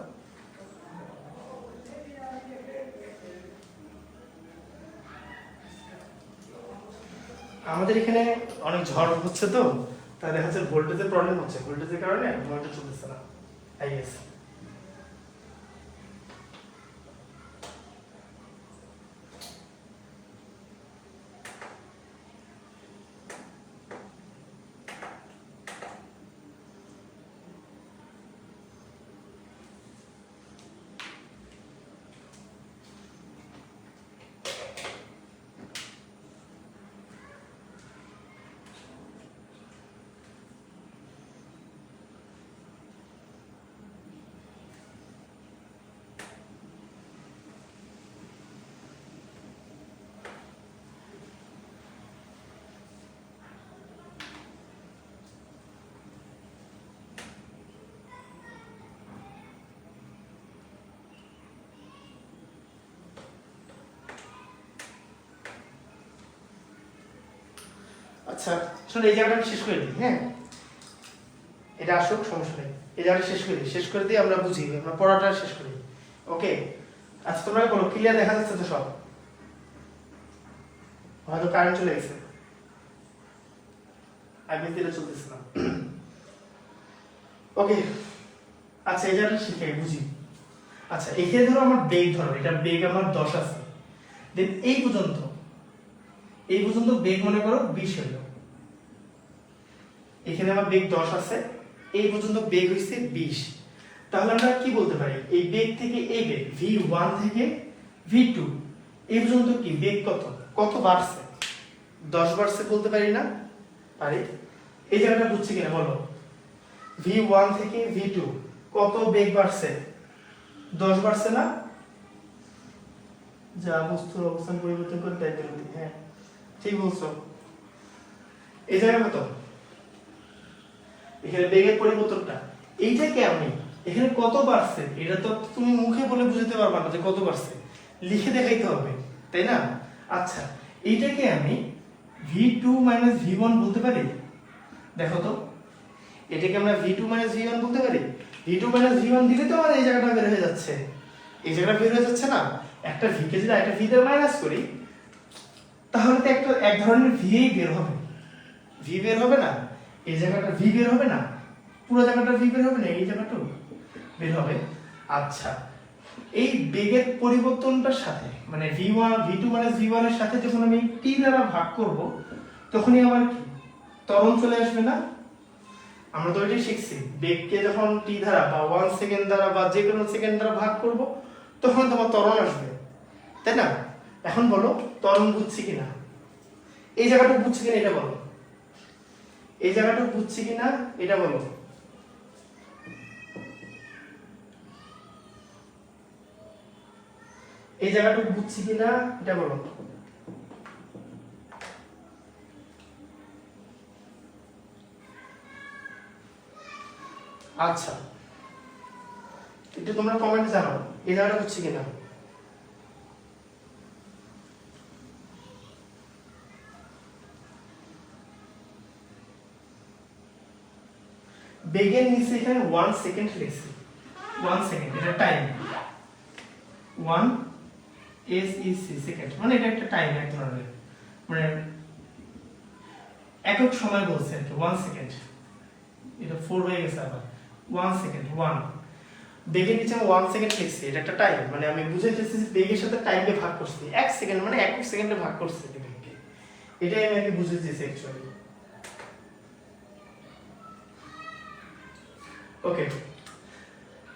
আমাদের এখানে অনেক ঝড় হচ্ছে তো, তাই দেখা যাচ্ছে ভোল্টেজের প্রবলেম হচ্ছে, ভোল্টেজের কারণে মোটর চলতেছে না, আই গেস। আচ্ছা শোনো, এই জায়গাটা আমি শেষ করে দিই, হ্যাঁ এটা আসুক, সমস্যা নেই, এই জায়গাটা শেষ করে দিই, আমরা বুঝি, আমরা পড়াটা শেষ করি, ওকে। আচ্ছা তোমরা বলো, ক্লিয়ার দেখা যাচ্ছে তো সব? হয়তো কারেন্ট চলে গেছে, আগে দিলে চলতেছে না, ওকে। আচ্ছা এই জায়গাটা শিখে বুঝি। আচ্ছা এখানে ধরো আমার বেগ, ধরো এটা বেগ আমার 10 আছে, দেন এই পর্যন্ত এই পর্যন্ত বেগ মনে করো 20 হলো, এখানে আমার বেগ 10 আছে, এই পর্যন্ত বেগ হইছে 20। তাহলে আমরা কি বলতে পারি, এই বেগ থেকে এই বেগ v1 থেকে v2 এই পর্যন্ত কি বেগ কত বাড়ছে? 10 বাড়ছে বলতে পারি না? পারি। এই জায়গাটা বুঝছি কিনা বলো? v1 থেকে v2 কত বেগ বাড়ছে? 10 বাড়ছে না? যা বস্তুর অবস্থান পরিবর্তন করে তাই গতি, হ্যাঁ ঠিক বলছো। এই জায়গা কত? এখানে বেগের পরিবর্তনটা এইটাকে আমি এখানে কত বাড়ছে এটা তো তুমি মুখে বলে বুঝাতে পারবা না যে কত বাড়ছে, লিখে দেখাইতে হবে, তাই না? আচ্ছা, এইটাকে আমি v2 v1 বলতে পারি? দেখো তো, এটাকে আমরা v2 v1 বলতে পারি? v2 v1 দিলে তো আমাদের এই জায়গাটা বের হয়ে যাচ্ছে, এই জায়গাটা বের হয়ে যাচ্ছে না? একটা v কে যদি একটা v দিয়ে মাইনাস করি তাহলে তো একটা এক ধরনের v এই বের হবে, v বের হবে না? এই জায়গাটা v বের হবে না? পুরো জায়গাটা v বের হবে না? এই জায়গাটাও বের হবে। আচ্ছা, এই বেগের পরিবর্তনটার সাথে মানে v2 v1 এর সাথে যখন আমি t দ্বারা ভাগ করব তখনই আমার কি ত্বরণ চলে আসবে না? আমরা তো এটাই শিখছি, বেগকে যখন t দ্বারা বা 1 সেকেন্ড দ্বারা বা যে কোনো সেকেন্ড দ্বারা ভাগ করব তখন তোমার ত্বরণ আসবে, তাই না? এখন বলো ত্বরণ বুঝছি কিনা? এই জায়গাটা বুঝছি কিনা এটা বলো, এই জায়গাটা বুঝছি কিনা এটা বলো। এই জায়গাটা বুঝছি কিনা এটা বলো। আচ্ছা, একটু তোমরা কমেন্টে জানাও এই জায়গাটা বুঝছি কিনা। বেগের নিচে এখানে 1 সেকেন্ড লিখছি, 1 সেকেন্ড এটা টাইম, 1 SEC সেকেন্ড মানে এটা একটা টাইম, এক ধরনের মানে একক সময় বলছে আর কি, 1 সেকেন্ড, এটা 4 হয়ে গেছে আবার 1 সেকেন্ড, 1 বেগের নিচে আমি 1 সেকেন্ড লিখছি, এটা একটা টাইম মানে আমি বুঝাইতেছি যে বেগের সাথে টাইমকে ভাগ করছি, 1 সেকেন্ড মানে একক সেকেন্ডে ভাগ করছি বেগকে, এটাই আমি আগে বুঝাইতেছি অ্যাকচুয়ালি। ওকে,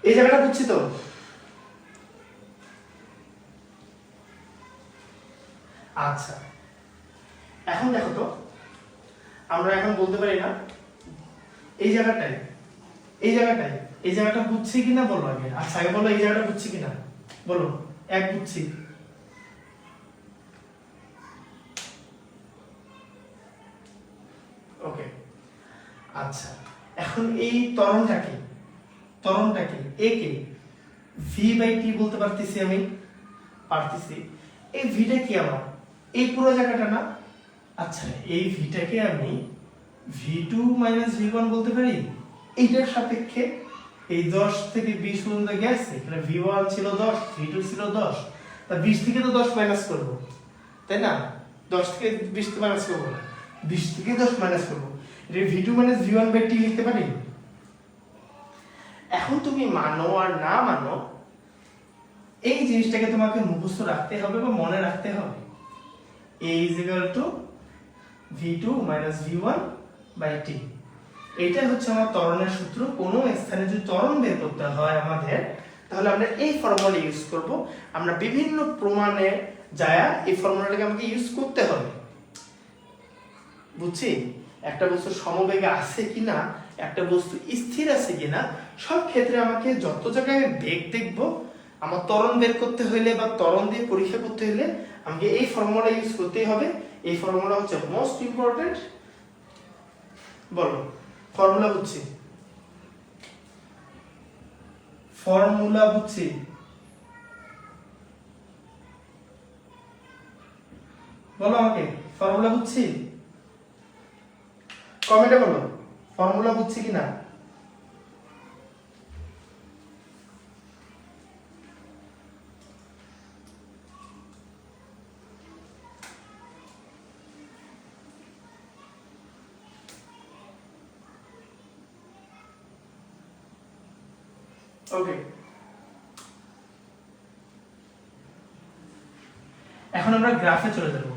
এই জায়গাটা বুঝছি তো? আচ্ছা, এখন দেখো তো, আমরা এখন বলতে পারি না এই জায়গাটাই এই জায়গাটাই এই জায়গাটা বুঝছি কিনা বলো আগে। আচ্ছা আগে বলো এই জায়গাটা বুঝছি কিনা বলো। এক বুঝছি, ওকে। আচ্ছা, এখন এই ত্বরণটাকে এ কে v/t বলতে পারতেছি আমি, পারতেছি। এই ভিটা কি আমার এই পুরো জায়গাটা না? আচ্ছা, এই ভিটাকে আমি v2 v1 বলতে পারি। এইটার সাপেক্ষে এই 10 থেকে 20 পর্যন্ত গেছে, এখানে v1 ছিল 10, v2 ছিল 10, তা 20 থেকে তো 10 মাইনাস করব, তাই না? 10 থেকে 20 মাইনাস করব না, 20 থেকে 10 মাইনাস করব, এটা v2 v1/t লিখতে পারি। এখন তুমি মানো আর না মানো এই জিনিসটাকে তোমাকে মুখস্থ রাখতে হবে বা মনে রাখতে হবে। a = v2 v1/t, এইটা হচ্ছে আমার ত্বরণের সূত্র। কোনো স্থানে যদি ত্বরণ বের করতে হয় আমাদের, তাহলে আমরা এই ফর্মুলা ইউজ করব। আমরা বিভিন্ন প্রমাণে যায় এই ফর্মুলাটাকে আমাকে ইউজ করতে হবে, বুঝছি? একটা বস্তু সমবেগে আছে কিনা, একটা বস্তু স্থির আছে কিনা, সব ক্ষেত্রে আমাকে যত জায়গায় আমি বেগ দেখব, আমার ত্বরণ বের করতে হইলে বা ত্বরণ দিয়ে পরীক্ষা করতে হইলে আমাকে এই ফর্মুলা ইউজ করতেই হবে। এই ফর্মুলা হচ্ছে মোস্ট ইম্পর্টেন্ট। বলো ফর্মুলা বুঝছি, ফর্মুলা বুঝছি, বলো আমাকে ফর্মুলা বুঝছি, কমেন্টে বলো ফর্মুলা বুঝছি কিনা। ওকে, এখন আমরা গ্রাফে চলে যাব।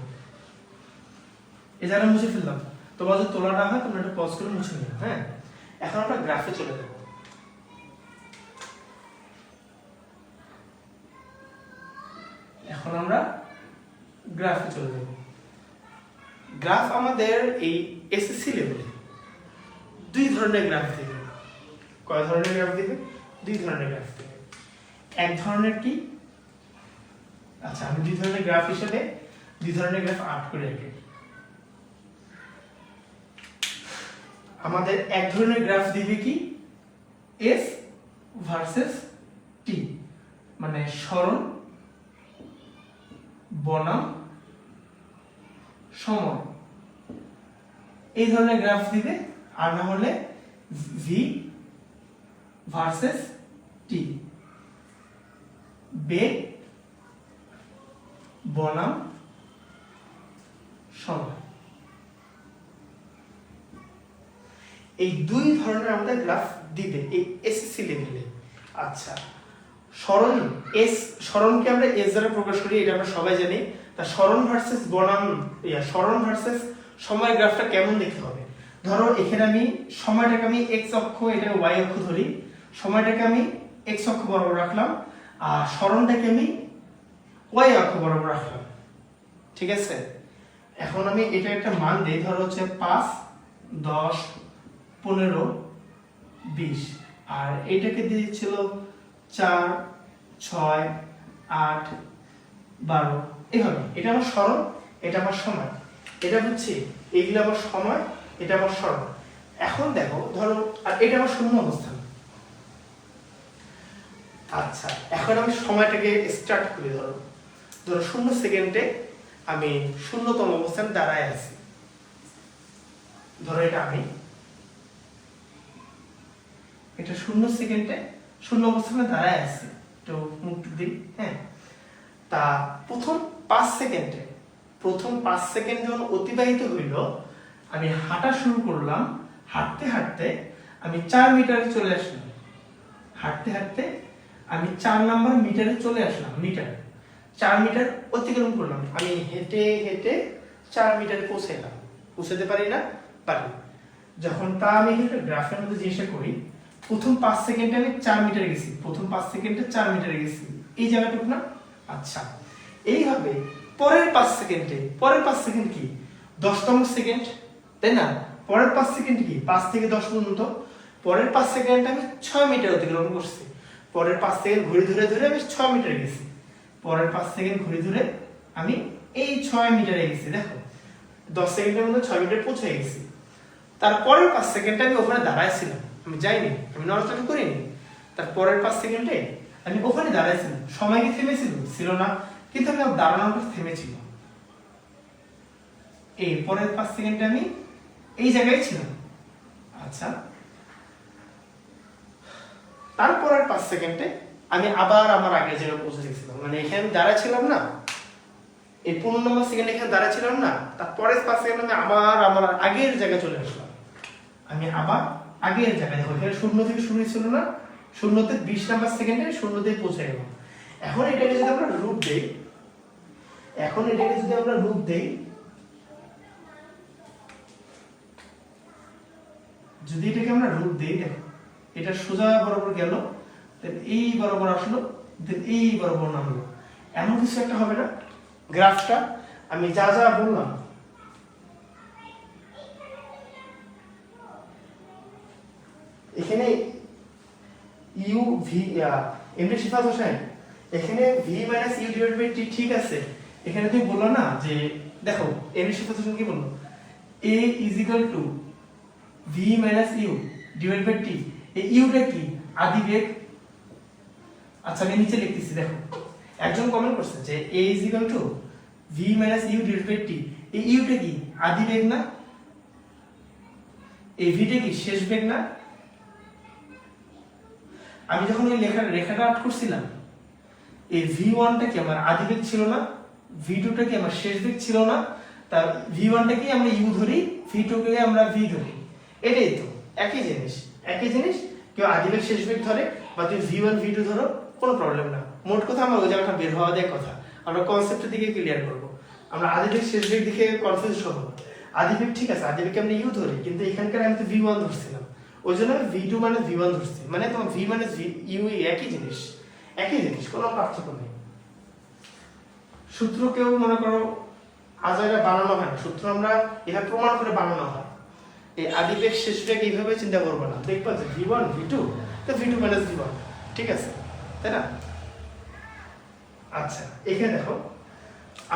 এই জায়গাটা মুছে ফেললাম। তোমরা যদি তোলা না হয় তোমরা এটা পজ করে মুছে নিও। হ্যাঁ, এখন আমরা গ্রাফে চলে যাব। এখন আমরা গ্রাফে চলে যাব। গ্রাফ আমাদের এই এসএসসি লেভেলে দুই ধরনের গ্রাফ দিবে। কয় ধরনের গ্রাফ দিবে? দুই ধরনের গ্রাফ দিবে। এক ধরনের কি, আচ্ছা আমি দুই ধরনের গ্রাফ হিসেবে দুই ধরনের গ্রাফ আর্ট করে রাখি। আমাদের এক ধরনের গ্রাফ দিবে কি, এস ভার্সেস টি, মানে সরণ বনাম সময়, এই ধরনের গ্রাফ দিবে। আর না হলে ভি ভার্সেস টি, বেগ বনাম সময়, এই দুই ধরনের আমাদের গ্রাফ দিবে এই এসএসসি লেভেলে। আচ্ছা, সরণ এস, সরণকে আমরা এস দ্বারা প্রকাশ করি, এটা আমরা সবাই জানি। তা সরণ ভার্সেস বনাম সরণ ভার্সেস সময় গ্রাফটা কেমন দেখতে হবে? ধরো এখানে আমি সময়টাকে আমি এক্স অক্ষ, এটা ওয়াই অক্ষ ধরি। সময়টাকে আমি এক্স অক্ষ বরাবর রাখলাম, আর সরণটাকে আমি ওয়াই অক্ষ বরাবর রাখলাম। ঠিক আছে, এখন আমি এটা একটা মান দেই, ধরো হচ্ছে 5, 10, 15, 20, আর এটাকে দিয়েছিল 4, 6, 8, 12, এইভাবে। এটা আমার সরণ, এটা আমার সময়, এটা হচ্ছে এইগুলো আমার সময়, এটা আমার সরণ। এখন দেখো, ধরো আর এটা আমার শূন্য অবস্থান। আচ্ছা, এখন আমি সময়টাকে স্টার্ট করি। ধরো 0 সেকেন্ডে আমি শূন্যতম অবস্থানে দাঁড়ায় আছি। ধরো এটা 0 সেকেন্ডে শূন্য অবস্থানে দাঁড়ায় আছি। তো মুখ দিই। হ্যাঁ, তা প্রথম 5 সেকেন্ড যখন অতিবাহিত হইল, আমি হাঁটা শুরু করলাম। হাঁটতে হাঁটতে আমি 4 মিটারে চলে আসলাম। হাঁটতে হাঁটতে আমি 4 নাম্বার মিটারে চলে আসলাম। 4 মিটার অতিক্রম করলাম। আমি হেঁটে হেঁটে 4 মিটারে পৌঁছাইলাম। পৌঁছাতে পারি না? পারি। যখন তা আমি গ্রাফের মধ্যে জিনিসটা করি, প্রথম 5 সেকেন্ডে আমি 4 মিটারে গেছি। প্রথম 5 সেকেন্ডে 4 মিটারে গেছি, এই জায়গাটুকু না? আচ্ছা, এইভাবে পরের 5 সেকেন্ড কি 10তম সেকেন্ড, তাই না? পরের 5 সেকেন্ড কি 5 থেকে 10 পর্যন্ত। পরের 5 সেকেন্ড আমি 6 মিটার অতিক্রম করছি। পরের 5 সেকেন্ড ঘড়ি ধরে ধরে আমি 6 মিটার গেছি। পরের 5 সেকেন্ড ঘড়ি ধরে আমি এই 6 মিটারে গেছি। দেখো 10 সেকেন্ডের মধ্যে 6 মিটার পৌঁছে গেছি। তারপরের 5 সেকেন্ডে আমি ওখানে দাঁড়াইছিলাম, আমি যাইনি, আমি নড়াচড়া করিনি। তারপরের 5 সেকেন্ডে আমি ওখানে দাঁড়াইছিলাম। সময় কি থেমেছিল? ছিল না, কিন্তু আমি দাঁড়ানোটা থেমেছিল। এই পরের 5 সেকেন্ডে আমি এই জায়গায় ছিলাম। আচ্ছা, তারপরের 5 সেকেন্ডে আমি আবার আমার আগের জায়গায় পৌঁছে গেছিলাম। মানে এখানে দাঁড়াচ্ছিলাম না, এই 15 নম্বর সেকেন্ডে এখানে দাঁড়াচ্ছিলাম না। তারপরের 5 সেকেন্ডে আমি আবার আমার আগের জায়গায় চলে আসলাম। আমি আবার আগের জায়গায়, দেখো এখানে 0 থেকে শুরু ছিল না, 0তে 20 নাম্বার সেকেন্ডে 0তে পৌঁছে গেলাম। এখন এটাকে যদি আমরা রূপ দেই, যদি এটাকে আমরা রূপ দেই, দেখো এটা সোজা বরাবর গেল, দেন এই বরাবর আসলো, দেন এই বরাবর নামলো। এমন কিছু একটা হবে না? গ্রাফটা আমি যা যা বললাম, এখানে ইউ ভি এমনি শিফাত হোসেন, এখানে V minus U divide by T, ঠিক আছে। এখানে তুমি বললো না যে, দেখো এমনি শিফাত হোসেন কি বললো, A is equal to V minus U divide by T. এই ইউটা কি? আদি বেগ। আচ্ছা, আমি নিচে লিখতেছি, দেখো একজন কমেন্ট করছে যে A is equal to V minus U divide by T. এই ইউটা কি? আদি বেগ না? এই ভিটা কি শেষ বেগ না? আমি যখন ওই রেখাটা আর্ট করছিলাম, এই v1টা কি আমার আদি বেগ ছিল না, v2টা কি আমার শেষ বেগ ছিল না? তার v1টা কি আমরা u ধরি, v2কে আমরা v ধরি। এটাই তো একই জিনিস। কেউ আদি বেগ শেষ বেগ ধরে, বা তুই v1 v2 ধরো, কোনো প্রবলেম না। মোট কথা আমার ওই জায়গাটা বের হওয়া দেয় কথা। আমরা কনসেপ্টের দিকে ক্লিয়ার করব। আমরা আদি বেগ শেষ বেগ দিকে কনফিউজ হব। আদিবেগ ঠিক আছে, আদিবেগকে আমরা ইউ ধরি, কিন্তু এখানকার আমি তো v1 ধরছিলাম, ওই জন্য আমি v2 মানে v1 ধরছি, মানে তোমার v মানে ইউ একই জিনিস, কোনো পার্থক্য নেই। সূত্র কেউ মনে করো আজাইরা বানানো হয় না, সূত্র আমরা এভাবে প্রমাণ করে বানানো হয়। এই আদিবেগ শেষটাকে এইভাবে চিন্তা করবো না, দেখবা যে v1 v2 তো v2 মাইনাস v1, ঠিক আছে, তাই না? আচ্ছা, এখানে দেখো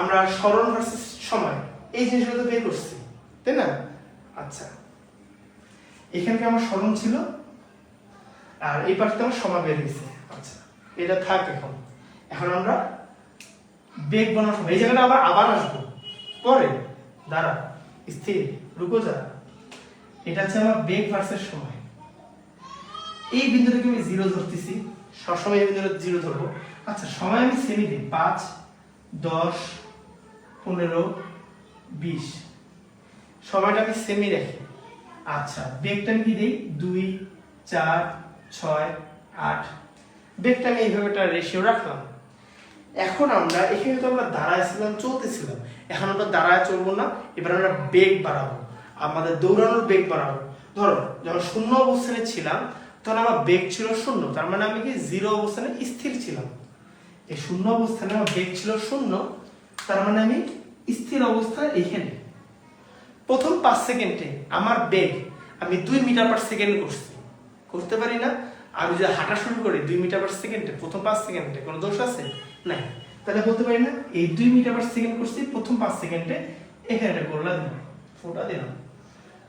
আমরা সরণ ভার্সেস সময় এই জিনিসগুলো তো বের করছি, তাই না? আচ্ছা, এখানে আমার সরণ ছিল আর এই পাশে আমার সময় বের হয়েছে। আচ্ছা, এটা থাক। এখন আমরা বেগ বানানোর সময় এই জায়গাটা আবার আসবো পরে, দাঁড়া, স্থির, রুকো যা। এটা হচ্ছে আমার বেগ ভার্সেস সময়। এই বিন্দুটাকে আমি জিরো ধরতেছি, সবসময় এই বিন্দুটা জিরো ধরবো। আচ্ছা, সময় আমি সেমি দিই, 5, 10, 15, 20, সময়টা আমি সেমি রাখি। আচ্ছা, বেগটা আমি কি দিই, 2, 4, 6, 8, বেগটা আমি এইভাবে একটা রেশিও রাখলাম। এখন আমরা এখানে তো আমরা দাঁড়ায় ছিলাম, চলতেছিলাম, এখন আমরা দাঁড়ায় চলবো না, এবার আমরা বেগ বাড়াবো, আমাদের দৌড়ানোর বেগ বাড়াবো। ধরো যখন শূন্য অবস্থানে ছিলাম তখন আমার বেগ ছিল 0, তার মানে আমি কি 0 অবস্থানে স্থির ছিলাম। এই শূন্য অবস্থানে আমার বেগ ছিল 0, তার মানে আমি স্থির অবস্থায় এখানে। প্রথম 5 সেকেন্ডে আমার বেগ আমি 2 মিটার পার সেকেন্ড করতে পারি না? আমি যদি হাঁটা শুরু করি 2 মিটার পার সেকেন্ডে প্রথম 5 সেকেন্ডে, কোনো দোষ আছে? নাই। তাহলে বলতে পারি না এই 2 মিটার পার সেকেন্ড করছি প্রথম 5 সেকেন্ডে, এখানে একটা গোলা দিলাম, ফোঁটা দিলাম।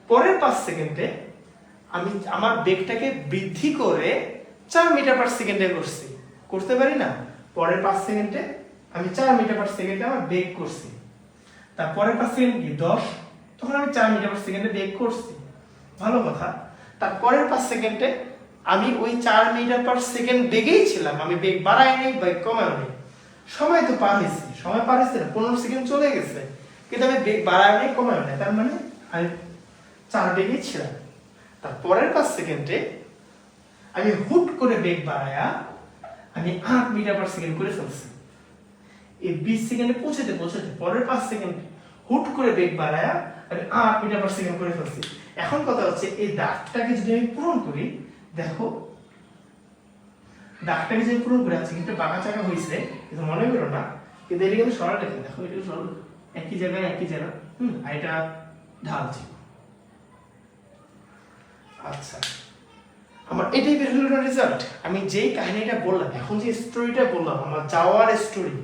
পরের 5 সেকেন্ডে আমি আমার বেগটাকে বৃদ্ধি করে 4 মিটার পার সেকেন্ডে করতে পারি না? পরের 5 সেকেন্ডে আমি 4 মিটার পার সেকেন্ডে আমার বেগ করছি। তারপরের 5 সেকেন্ড কি 10, তখন আমি 4 মিটার পার সেকেন্ডে বেগ করছি, ভালো কথা। তারপরের 5 সেকেন্ডে আমি ওই 4 মিটার পার সেকেন্ড বেগেই ছিলাম, আমি বেগ বাড়াই নাই, বেগ কমাই নাই। সময় তো পার হয়েছে, সময় পার হয়েছে না, 15 সেকেন্ড চলে গেছে, কিন্তু আমি বেগ বাড়াই নাই, কমাই নাই, তার মানে আমি 4 বেগেই ছিলাম। তারপরের 5 সেকেন্ডে আমি হুট করে বেগ বাড়ায়া আমি 8 মিটার পার সেকেন্ড করে ফেলছি। এই 20 সেকেন্ডে পৌঁছাতে পরের 5 সেকেন্ড হুট করে বেগ বাড়ায়া আমি 8 মিটার পার সেকেন্ড করে ফেলছি। এখন কথা হচ্ছে এই দাগটাকে যদি আমি পূরণ করি, দেখো দাগটাকে যদি পূরণ করে আছে কিন্তু বাঁকা চাকা হয়েছে, কিন্তু মনে করো না, কিন্তু এটা কিন্তু সরল রেখে, দেখো এটা সরল, একই জায়গায় আর এটা ঢাল ছিল। আচ্ছা, আমার এটাই বের হলো রেজাল্ট। আমি যেই কাহিনীটা বললাম, এখন যে স্টোরিটা বললাম, আমার যাওয়ার স্টোরি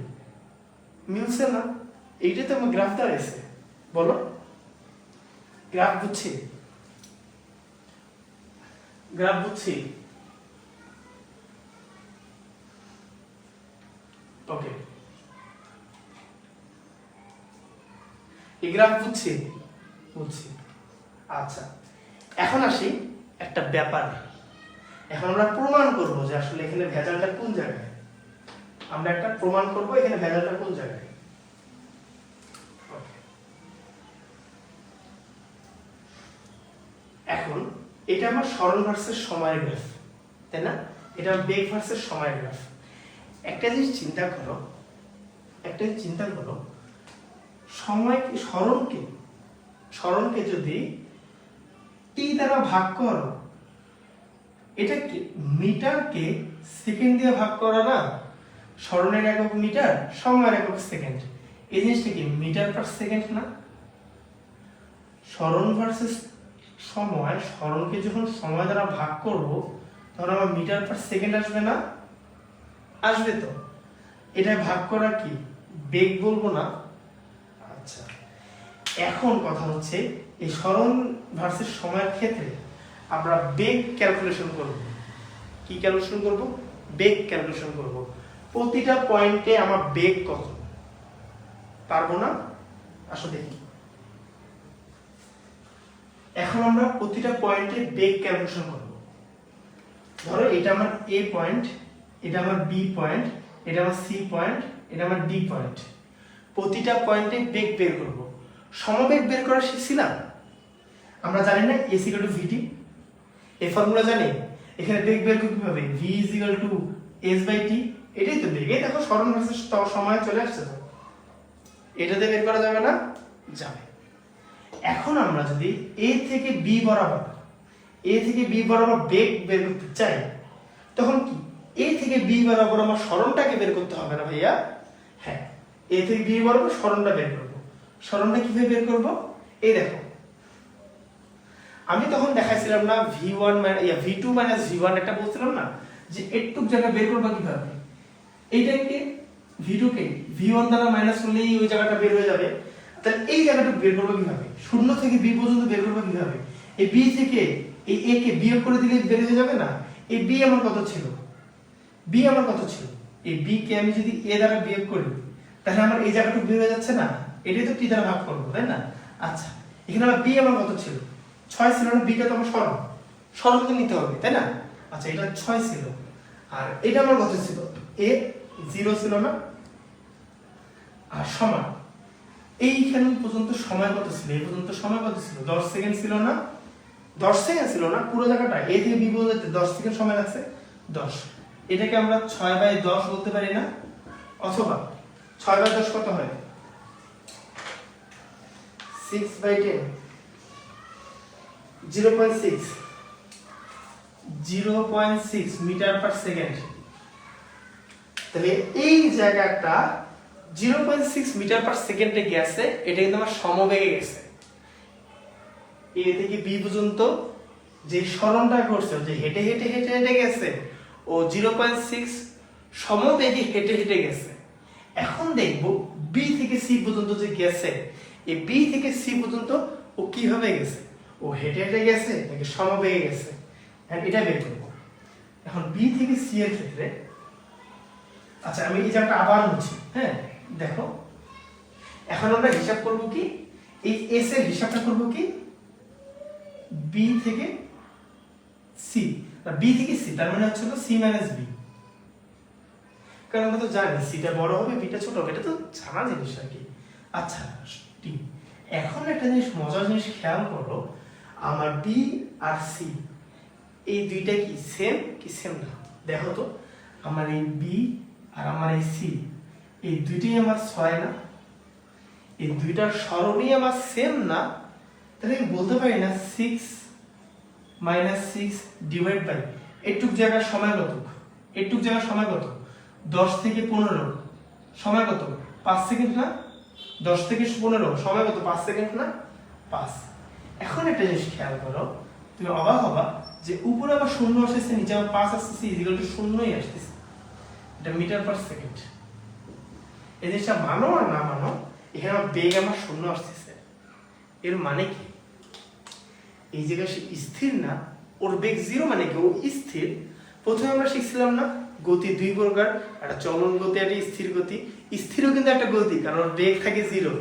মিলছে না? এইটা তো আমার গ্রাফ দাঁড়াইছে, বলো গ্রাফ বুঝছি, ওকে, এই গ্রাফ বুঝছি। আচ্ছা, এখন আসি একটা ব্যাপারে। এখন আমরা প্রমাণ করব যে আসলে এখানে ভেজালটা কোন জায়গায়। আমরা একটা প্রমাণ করব এখানে ভেজালটা কোন জায়গায়। এখন এটা আমার সরণ ভার্সেস সময়ের গ্রাফ, তাই না? এটা আমার বেগ ভার্সেস সময়ের গ্রাফ। একটা জিনিস চিন্তা করো, সরণকে যদি টি দ্বারা ভাগ করো, এটা কি মিটারকে সেকেন্ড দিয়ে ভাগ করা না? সরণের একক মিটার, সময়ের একক সেকেন্ড, এই জিনিসটা কি মিটার পার সেকেন্ড না? সরণ ভার্সেস সময়, সরণকে যখন সময় দ্বারা ভাগ করব তখন আমার মিটার পার সেকেন্ড আসবে না? আসবে তো। এটা ভাগ করা কি বেগ বলবো না? আচ্ছা, এখন কথা হচ্ছে এই সরণ ভার্সেস সময়ের ক্ষেত্রে আমরা বেগ ক্যালকুলেশন করব। কি ক্যালকুলেশন করব? বেগ ক্যালকুলেশন করব। প্রতিটা পয়েন্টে আমার বেগ কত, পারবো না? আসো দেখি। এখন আমরা প্রতিটা পয়েন্টে বেগ ক্যালকুলেশন করব। ধরো এটা আমার এ পয়েন্ট, এটা আমার বি পয়েন্ট, এটা আমার সি পয়েন্ট, এটা আমার ডি পয়েন্ট। প্রতিটা পয়েন্টে বেগ বের করব। সমবেগ বের করা শিখছিলাম আমরা, জানি না এস ইকুয়াল টু ভিটি, এই ফর্মুলা জানি। এখানে বেগ বের করতে হবে v ইকুয়াল টু s/t, এটাই তো বেগ। এই দেখো সরণ ভার্সেস সময় চলে আসছে তো, এটাতে বের করা যাবে না? যাবে। এখন আমরা যদি এ থেকে বি বরাবর বেগ বের করতে চাই, তখন কি এ থেকে বি বরাবর আমার সরণটাকে বের করতে হবে না ভাইয়া? হ্যাঁ, এ থেকে বি বরাবর সরণটা বের করব। সরণটা কিভাবে বের করব? এই দেখো, আমি তখন দেখাইছিলাম না v1 v2 v1 একটা বলছিলাম না যে একটুক জায়গা বের করব কিভাবে? এইটাকে v2 কে v1 দ্বারা মাইনাস করলেই ওই জায়গাটা বের হয়ে যাবে। তাহলে এই জায়গাটা বের করব কিভাবে? শূন্য থেকে b পর্যন্ত বের করব কিভাবে? এই b থেকে এই a কে বিয়োগ করে দিলে বের হয়ে যাবে না? এই b আমার কত ছিল? এই b কে আমি যদি a দ্বারা বিয়োগ করি তাহলে আমার এই জায়গাটা বের হয়ে যাচ্ছে না? এটাই তো t দ্বারা ভাগ করব, তাই না? আচ্ছা, এখানে আমার b আমার কত ছিল? 6 ছিল না? b কে তো আমার সরণকে নিতে হবে, তাই না? আচ্ছা, এটা 6 ছিল আর এটা আমার কত ছিল? a 0 ছিল না? আর সমান এইখান পর্যন্ত সময় কত ছিল? এই পর্যন্ত সময় কত ছিল? 10 সেকেন্ড ছিল না? 10 সেকেন্ড ছিল না? পুরো জায়গাটা a থেকে b পর্যন্ত 10 সেকেন্ড সময় লাগছে। 10, এটাকে আমরা 6/10 বলতে পারি না? অথবা 6/10 কত হয়? 6/10, 0.6 মিটার পার সেকেন্ড। তাহলে এই জায়গাটা 0.6 মিটার পার সেকেন্ডে গেছে, এটা কিন্তু আমার সমবেগে গেছে। এ থেকে বি পর্যন্ত যে সরণটা করছে, যে হেঁটে হেঁটে হেঁটে হেঁটে গেছে, ও 0.6 সমবেগে হেঁটে হেঁটে গেছে। এখন দেখব বি থেকে সি পর্যন্ত যে গেছে, এই বি থেকে সি পর্যন্ত ও কিভাবে গেছে? ও হেঁটে হেঁটে গেছে নাকি সমবেগে গেছে? এটা বের করব। এখন বি থেকে সি এর ক্ষেত্রে, আচ্ছা আমি এই জায়গাটা আবার মুছি। হ্যাঁ, দেখো, এখন আমরা হিসাব করব কি? এই এস এর হিসাবটা করব কি? বি থেকে সি, বি থেকে সি, তার মানে হচ্ছে সি মাইনাস বি। কারণ আমরা তো জানি সিটা বড় হবে, বিটা ছোট হবে, এটা তো জানা জিনিস আর কি। আচ্ছা, এখন একটা জিনিস, মজার জিনিস খেয়াল করো, আমার বি আর সি এই দুইটা কি সেম কি সেম না? দেখো তো, আমার এই বি আর আমার এই সি এই দুইটাই আমার 6 না? এই দুইটার সরণই আমার সেম না? তাহলে আমি বলতে পারি না 6 - 6 ডিভাইড বাই একটুক জায়গার সময় কত? 10 থেকে 15 সময় কত? 5 সেকেন্ড না? 10 থেকে 15 সময় কত? 5 সেকেন্ড না? 5। এখন একটা জিনিস খেয়াল করো, তুমি অবাক হবা যে উপরে আবার 0 আসছে, নিচে আবার 5 আসছে, ইকুয়াল টু 0ই আসছে। এটা মিটার পার সেকেন্ড। এই জিনিসটা মানো আর না মানো, এখানে বেগ আমার 0 আসছে। এর মানে কি? এই জায়গায় সে স্থির না, ওর বেগ 0 মানে কি? ও স্থির। প্রথমে আমরা শিখছিলাম না গতি দুই প্রকার, একটা চলন গতি, একটা স্থির গতি। স্থিরও কিন্তু একটা গতি, কারণ বেগ থাকে 0।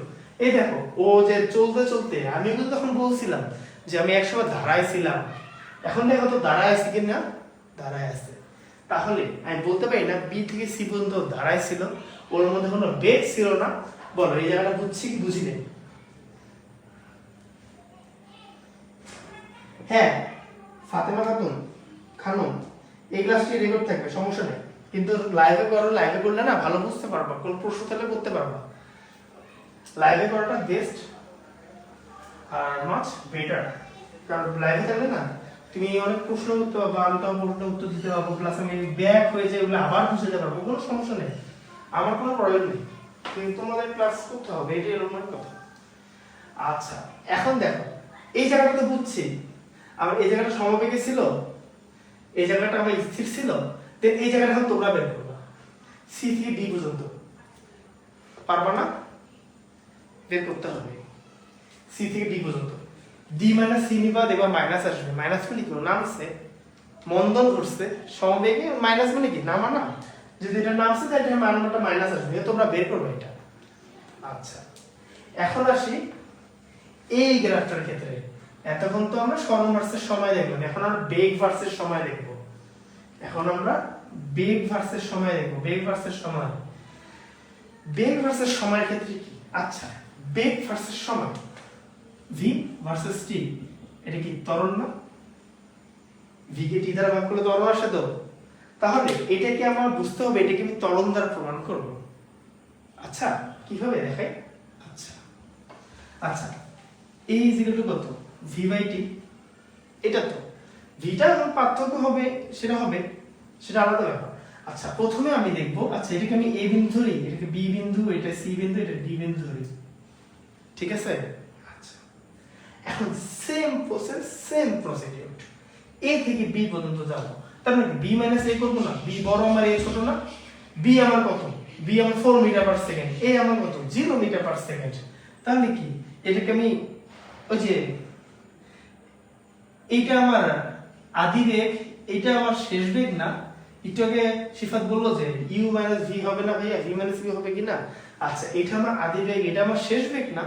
এই দেখো, ও যে চলতে চলতে, আমি কিন্তু তখন বলছিলাম যে আমি একসময় দাঁড়ায় ছিলাম, এখন দেখো তো দাঁড়ায় আছে কিনা? দাঁড়ায় আছে। তাহলে আমি বলতে পারি না বি থেকে সি পর্যন্ত দাঁড়ায় ছিল, ওর মধ্যে কোনো বেগ ছিল না? বলো এই জায়গাটা বুঝছি কি বুঝি নেই? হ্যাঁ, ফাতেমা খানম, এই ক্লাসটি রেকর্ড থাকবে, সমস্যা নেই, কিন্তু লাইভে করলে না ভালো বুঝতে পারবা, কোন প্রশ্ন থাকলে করতে পারবা। লাইভে করাটা বেস্ট আর মাচ বেটার, কারণ লাইভে থাকলে না তুমি অনেক প্রশ্ন করতে পারবো, আমি তো প্রশ্ন উত্তর দিতে পারবো, প্লাস আমি ব্যাক হয়ে যায় ওগুলো আবার বুঝতে পারবো, কোনো সমস্যা নেই, আমার কোনো প্রবলেম নেই, কিন্তু তোমাদের ক্লাস করতে হবে, এটাই আমার কথা। আচ্ছা, এখন দেখো এই জায়গাটা তো বুঝছি, আমার এই জায়গাটা সমবেগে ছিল, এই জায়গাটা আমার স্থির ছিল, দেন এই জায়গাটা এখন তোমরা বের করবা, সি থেকে ডি পর্যন্ত পারবা না? বের করতে হবে সি থেকে ডি পর্যন্ত। ডি মাইনাস সি নিবা, দেখবা মাইনাস আসবে। মাইনাস মানে কি? নামছে, মন্দন করছে সমবেগে, মাইনাস মানে কি? নামা না? যদি এটা নামছে তাহলে এটা মানটা মাইনাস আসবে, তোমরা বের করবে এটা। আচ্ছা, এখন আসি এই গ্রাফটার ক্ষেত্রে। এতক্ষণ তো আমরা সরণ ভার্সেস সময় দেখলাম, এখন আমরা বেগ ভার্সেস সময় দেখব। বেগ ভার্সেস সময়ের ক্ষেত্রে কি? আচ্ছা, বেগ ভার্সেস সময়, ভি ভার্সেস টি, এটা কি ত্বরণ না? ভি কে টি দ্বারা ভাগ করলে ত্বরণ আসে তো। তাহলে এটাকে আমার বুঝতে হবে, এটাকে আমি ত্বরণ দ্বারা প্রমাণ করব। আচ্ছা, কিভাবে দেখাই? আচ্ছা, a ইজ ইকুয়াল টু কত v বাই t, এটা তো ভিটা পার্থক্য হবে সেটা আলাদা ব্যাপার। আচ্ছা প্রথমে আমি দেখব, আচ্ছা এটাকে আমি a বিন্দু ধরি, এটাকে b বিন্দু, এটা c বিন্দু, এটা d বিন্দু ধরি, ঠিক আছে? আচ্ছা এখন same process same procedure, a থেকে b পর্যন্ত যাব, তার মানে b মাইনাস a করব না, b বড় আমার a ছোট না, b আমার কত, b আমার 4 মিটার পার সেকেন্ড, a আমার কত 0 মিটার পার সেকেন্ড, তাহলে কি এটাকে আমি ওই যে এইটা আমার আদি বেগ, এটা আমার শেষ বেগ না, একটু আগে সিফাত বললো যে u মাইনাস v হবে না ভাইয়া, v মাইনাস v হবে কি না? আচ্ছা এটা আমার আদি বেগ, এটা আমার শেষ বেগ না,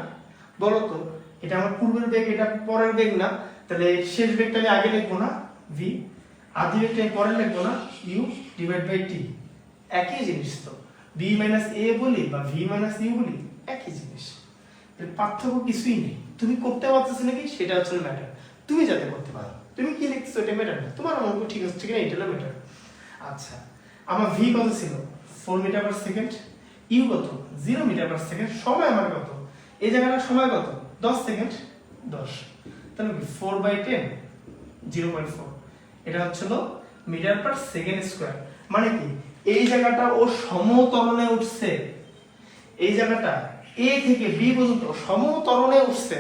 বলো তো এটা আমার পূর্বের বেগ, এটা পরের বেগ না, তাহলে শেষ বেগটা আমি আগে লিখবো না v, আদি বেগটা আমি পরে লিখবো না u ডিভাইড বাই t, একই জিনিস তো, b মাইনাস a বলি বা v মাইনাস u বলি একই জিনিস, এর পার্থক্য কিছুই নেই। তুমি করতে পারতেছো নাকি সেটা হচ্ছে ম্যাটার, তুমি যাতে করতে পারো, তুমি কি লিখছো এটা ম্যাটার না, তোমার অঙ্ক ঠিক আছে ঠিক না এটা হলো ম্যাটার। আচ্ছা আমার v কত ছিল 4 মিটার পার সেকেন্ড, u কত 0 মিটার পার সেকেন্ড, সময় আমার কত, এই জায়গাটার সময় কত 10 সেকেন্ড, 10, তাহলে 4 বাই 10 0.4, এটা হচ্ছে মিটার পার সেকেন্ড স্কয়ার। মানে কি এই জায়গাটা ও সমতরণে উঠছে, এই জায়গাটা a থেকে b পর্যন্ত সমতরণে উঠছে,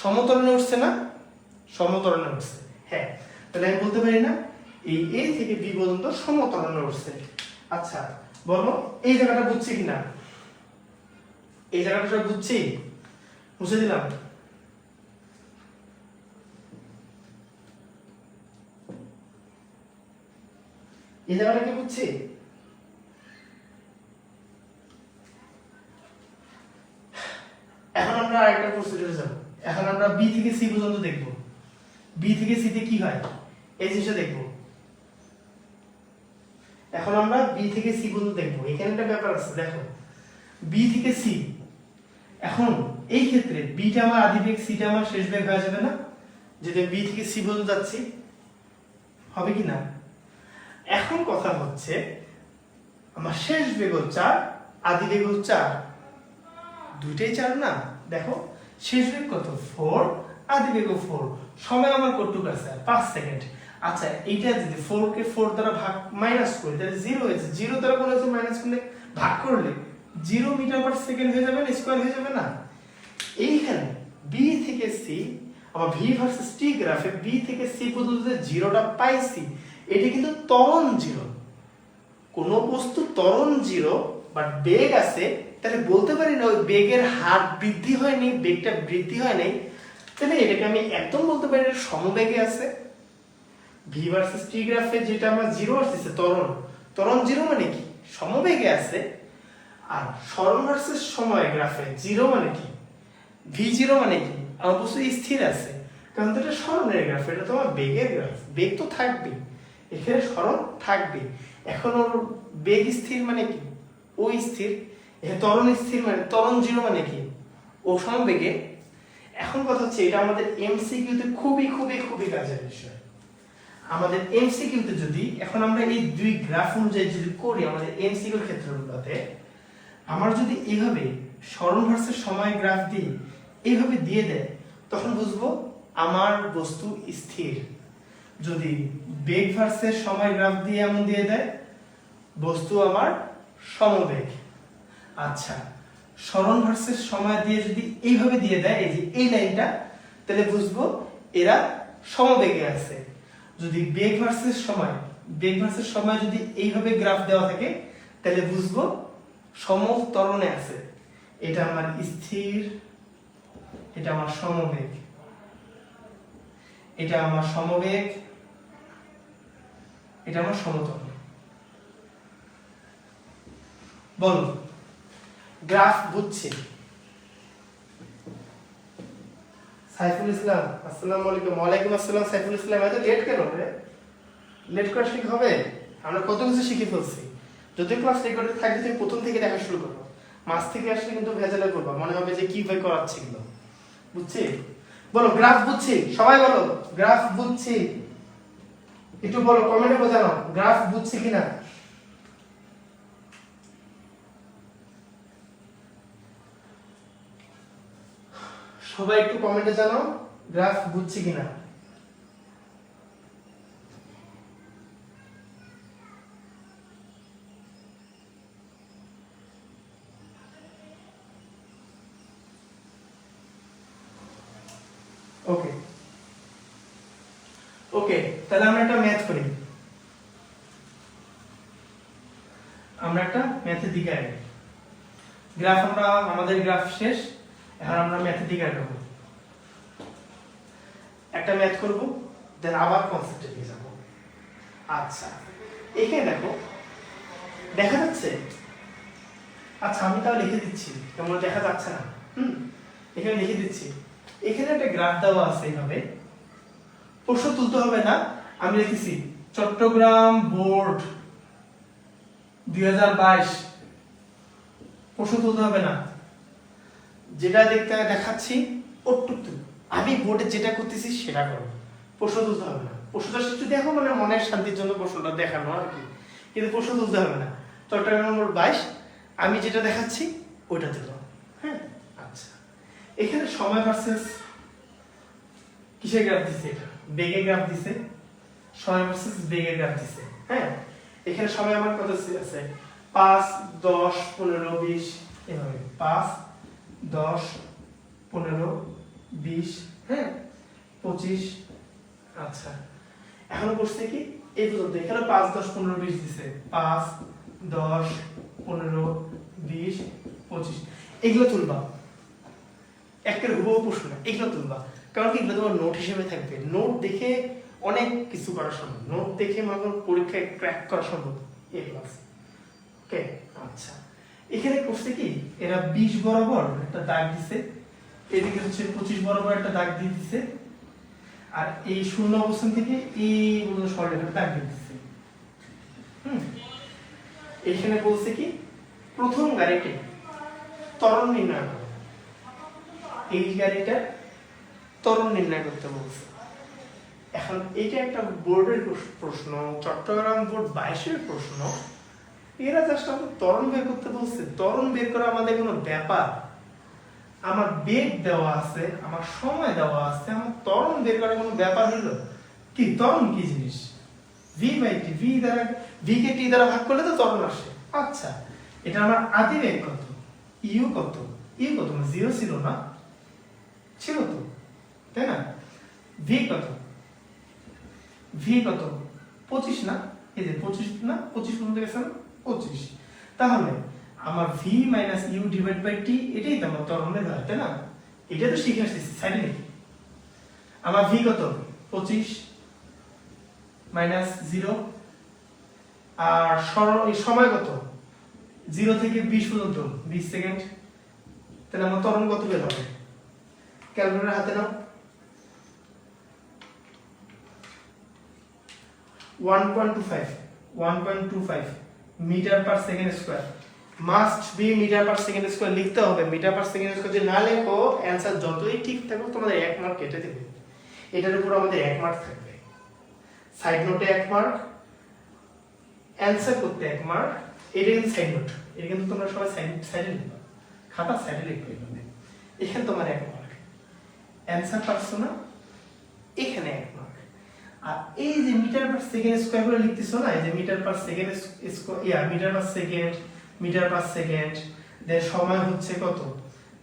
সমতরণে উঠছে না, সমতরণে উঠছে, হ্যাঁ তাহলে আমি বলতে পারি না এই a থেকে b পর্যন্ত সমতরণে উঠছে। আচ্ছা বলো এই জায়গাটা বুঝছি কিনা, এই জায়গাটা সব বুঝছি, মুছে দিলাম, এই জায়গাটা কি বুঝছি? এখন আমরা আরেকটা প্রসিডিউরে যাব, এখন আমরা b থেকে c পর্যন্ত দেখব, b থেকে c তে কি হয় এই জিনিসটা দেখব। এখন আমরা b থেকে c পর্যন্ত দেখব, এখানে একটা ব্যাপার আছে দেখো, b থেকে c, এখন এই ক্ষেত্রে b টা আমার আদি বেগ, c টা আমার শেষ বেগ হয়ে যাবে না, যদি b থেকে c পর্যন্ত যাচ্ছি, হবে কি না? এখন কথা হচ্ছে আমার শেষ বেগ 4, আদি বেগ 4, দুইটাই 4 না, দেখো শেষ বেগ কত 4, আদি বেগ 4, সময় আমার কতটুকু আছে 5 সেকেন্ড। আচ্ছা এইটা যদি 4 কে 4 দ্বারা ভাগ মাইনাস করি তাহলে 0 হয়েছে, 0 দ্বারা কোন আছে মাইনাস করলে ভাগ করলে 0 মিটার পার সেকেন্ড হয়ে যাবে না, স্কয়ার হয়ে যাবে না। এইখানে b থেকে c আবার v ভার্সেস t গ্রাফে b থেকে c পর্যন্ত যে জিরোটা পাইছি এটা কিন্তু ত্বরণ জিরো, কোন বস্তু ত্বরণ জিরো বাট বেগ আছে, তাহলে বলতে পারি না ওই বেগের হার বৃদ্ধি হয়নি, বেগটা বৃদ্ধি হয় নাই, তাহলে এটাকে আমি একদম বলতে পারি এটা সমবেগে আছে। v ভার্সেস t গ্রাফে যেটা আমরা জিরো আসছে ত্বরণ, ত্বরণ জিরো মানে কি সমবেগে আছে, আর সরণ ভার্সেস সময় গ্রাফে জিরো মানে কি v জিরো মানে কি আমার বস্তু স্থির আছে, কারণ এটা সরণের গ্রাফ, এটা তোমার বেগের গ্রাফ, বেগ তো থাকবে এখানে, সরণ থাকবে। এখন ওর বেগ স্থির মানে কি ও স্থির, ত্বরণ স্থির মানে ত্বরণ জিরো মানে কি ও সমবেগে। এখন কথা হচ্ছে এটা আমাদের এমসিকিউ তে খুবই খুবই খুবই কাজের বিষয়, আমাদের এমসিকিউ তে যদি এখন আমরা এই দুই গ্রাফ অনুযায়ী যদি করি আমাদের এমসিকিউ এর ক্ষেত্রগুলোতে, আমার যদি এইভাবে সরণ ভার্সেস সময় গ্রাফ দিই, এইভাবে দিয়ে দেয়, তখন বুঝবো আমার বস্তু স্থির। যদি বেগ ভার্সেস সময় গ্রাফ দিয়ে এমন দিয়ে দেয়, বস্তু আমার সমবেগ। আচ্ছা সরণ ভার্সেস সময় দিয়ে যদি এইভাবে দিয়ে দেয়, এই যে এই লাইনটা, তাহলে বুঝবো এরা সমবেগে আছে। যদি বেগ ভার্সেস সময়, বেগ ভার্সেস সময় যদি এইভাবে গ্রাফ দেওয়া থাকে, তাহলে বুঝবো সমত্বরণে আছে, এটা আমার স্থির, এটা আমার সমবেগ, এটা আমার সমবেগ, এটা আমার সমতল। বলো গ্রাফ বুঝছি? সাইফুল ইসলাম আসসালামু আলাইকুম। ওয়ালাইকুম আসসালাম সাইফুল ইসলাম, এত লেট কেন রে? লেট করে শিখতে হবে, আমরা কত কিছু শিখে ফেলছি। যদি ক্লাস রেকর্ডে থাকে তুমি প্রথম থেকে দেখা শুরু করো, মাঝ থেকে আসলে কিন্তু ভেজালে করবা, মনে হবে যে কি ভাই করাচ্ছে এগুলো, বুঝছি? বলো গ্রাফ বুঝছি, সবাই বলো গ্রাফ বুঝছি, একটু বলো কমেন্টে বোঝানো গ্রাফ বুঝছি কিনা। সবাই একটু কমেন্টে জানাও গ্রাফ বুঝছি কিনা। ওকে ওকে, তাহলে আমরা একটা ম্যাথ করি, আমরা একটা ম্যাথের দিকে আগে গ্রাফ, আমরা আমাদের গ্রাফ শেষ, এখন আমরা ম্যাথের দিকে আগাবো। একটা ম্যাথ করব, দেন আবার কনসেপ্টে দিকে যাব। আচ্ছা এখানে দেখো দেখা যাচ্ছে, আচ্ছা আমি তাও লিখে দিচ্ছি, কেমন দেখা যাচ্ছে না, এখানে লিখে দিচ্ছি। এখানে একটা গ্রাফ দেওয়া আছে এইভাবে, প্রশ্ন তুলতে হবে না, আমি লিখেছি চট্টগ্রাম বোর্ড 2022, প্রশ্ন তুলতে হবে না, যেটা দেখতে দেখাচ্ছি ওটুকু আমি বোর্ডে যেটা করতেছি সেটা করো, প্রশ্ন তুলতে হবে না। প্রশ্নটা শুধু দেখো মানে মনের শান্তির জন্য প্রশ্নটা দেখানো আর কি, কিন্তু প্রশ্ন তুলতে হবে না। চট্টগ্রাম বোর্ড 22 আমি যেটা দেখাচ্ছি ওইটা দিল। হ্যাঁ আচ্ছা, এখানে সময় ভার্সেস কিসের গ্রাফ দিছে, এটা বেগের গ্রাফ দিছে, সময় ভার্সেস বেগের গ্রাফ দিছে। হ্যাঁ এখানে সময় আমার কত আছে 5 10 15 20, এভাবে 5 10 15 20, হ্যাঁ 25। আচ্ছা এখন বসছে কি এই পর্যন্ত, এখানে 5 10 15 20 দিছে, 5 10 15 20 25, এগুলো তুলবা, একের হুবহু প্রশ্ন না, এগুলো তুলবা, কারণ কি এগুলো তোমার নোট হিসেবে থাকবে। নোট দেখে অনেক কিছু করা সম্ভব, নোট দেখে মানে পরীক্ষায় ক্র্যাক করা সম্ভব A+। ওকে আচ্ছা এখানে করছে কি এরা 20 বরাবর একটা দাগ দিছে, এদিকে হচ্ছে 25 বরাবর একটা দাগ দিয়ে দিছে, আর এই শূন্য অবস্থান থেকে এই পর্যন্ত সরলরেখা দাগ দিয়ে দিছে। এখানে বলছে কি প্রথম গাড়িতে ত্বরণ নির্ণয় করো, এই গাড়িটা ত্বরণ নির্ণয় করতে বলছে। এখন এইটা একটা বোর্ডের প্রশ্ন, চট্টগ্রাম বোর্ড 22-এর প্রশ্ন, এরা জাস্ট আমাদের ত্বরণ বের করতে বলছে। ত্বরণ বের করা আমাদের কোনো ব্যাপার, আমার বেগ দেওয়া আছে, আমার সময় দেওয়া আছে, আমার ত্বরণ বের করার কোনো ব্যাপার হলো কি? ত্বরণ কি জিনিস? v/t, v দ্বারা v কে t দ্বারা ভাগ করলে তো ত্বরণ আসে। আচ্ছা এটা আমার আদি বেগ কত, u কত, u কত, 0 ছিল না, ছিল তো তাই না? v কত, v কত 25 না, এই যে 25 না, 25 পর্যন্ত গেছে না, 25। তাহলে আমার v - u divide by t, এটাই তো আমার ত্বরণের ভ্যালু তাই না? এটা তো শিখে আসছি সাইডে লিখি। আমার v কত 25 - 0, আর এই সময় কত 0 থেকে 20 পর্যন্ত 20 সেকেন্ড, তাহলে আমার ত্বরণ কত বের হবে? ক্যালকুলেটর হাতে নাও, 1.25 metre per second square, must be metre per second square লিখতে হবে। মিটার পার সেকেন্ড স্কয়ার যদি না লেখো অ্যানসার যতই ঠিক থাকুক তোমাদের 1 মার্ক কেটে দেবে। এটার উপর আমাদের 1 মার্ক থাকবে, সাইড নোটে 1 মার্ক, অ্যানসার করতে 1 মার্ক। এটা কিন্তু সাইড নোট, এটা কিন্তু তোমরা সবাই সাইডে লিখবে, খাতা সাইডে লিখবে। এখানে তোমার 1 মার্ক, অ্যানসার পারছো না, এখানে 1 মার্ক। আর এই যে মিটার পার সেকেন্ড স্কয়ার করে লিখতেছো না, এই যে metre per second square, metre per second, metre per second, then সময় হচ্ছে কত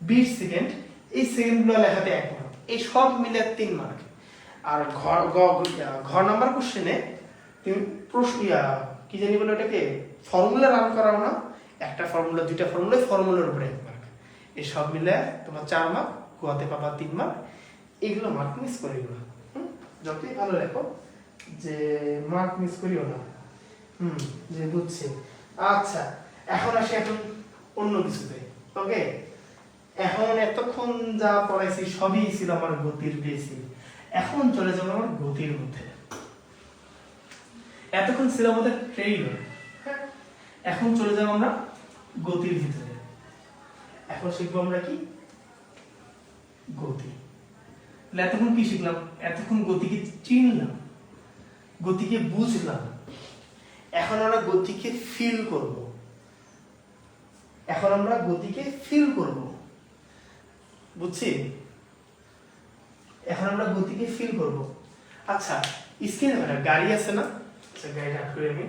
20 সেকেন্ড, এই সেকেন্ডগুলো লেখাতে 1 মার্ক, এই সব মিলে 3 মার্ক। আর ঘর নাম্বার কোশ্চেনে তুমি প্রশ্ন কি জানি বলে ওটাকে ফর্মুলা রান করাও না, একটা ফর্মুলা দুইটা ফর্মুলার উপরে 1 মার্ক, এই সব মিলে তোমার 4 মার্ক, গোয়াতে পাবা 3 মার্ক। এগুলো মার্ক মিস করিও না, যতই ভালো লেখো যে মার্ক মিস করিও না। যে বুঝছি। আচ্ছা এখন আসি এখন অন্য কিছুতে। ওকে এখন এতক্ষণ যা পড়াইছি সবই ছিল আমার গতির বেসিক, এখন চলে যাবো আমার গতির মধ্যে। এতক্ষণ ছিল আমাদের ট্রেইলার, এখন চলে যাবো আমরা গতির ভিতরে। এখন শিখবো আমরা কি গতি। এতক্ষণ কি শিখলাম? এতক্ষণ গতিকে চিনলাম, গতিকে বুঝলাম, এখন আমরা গতিকে ফিল করব। বুঝছি? এখন আমরা গতিকে ফিল করব। আচ্ছা স্ক্রিনে গাড়ি আছে না, আচ্ছা গাড়িটা আট করে আমি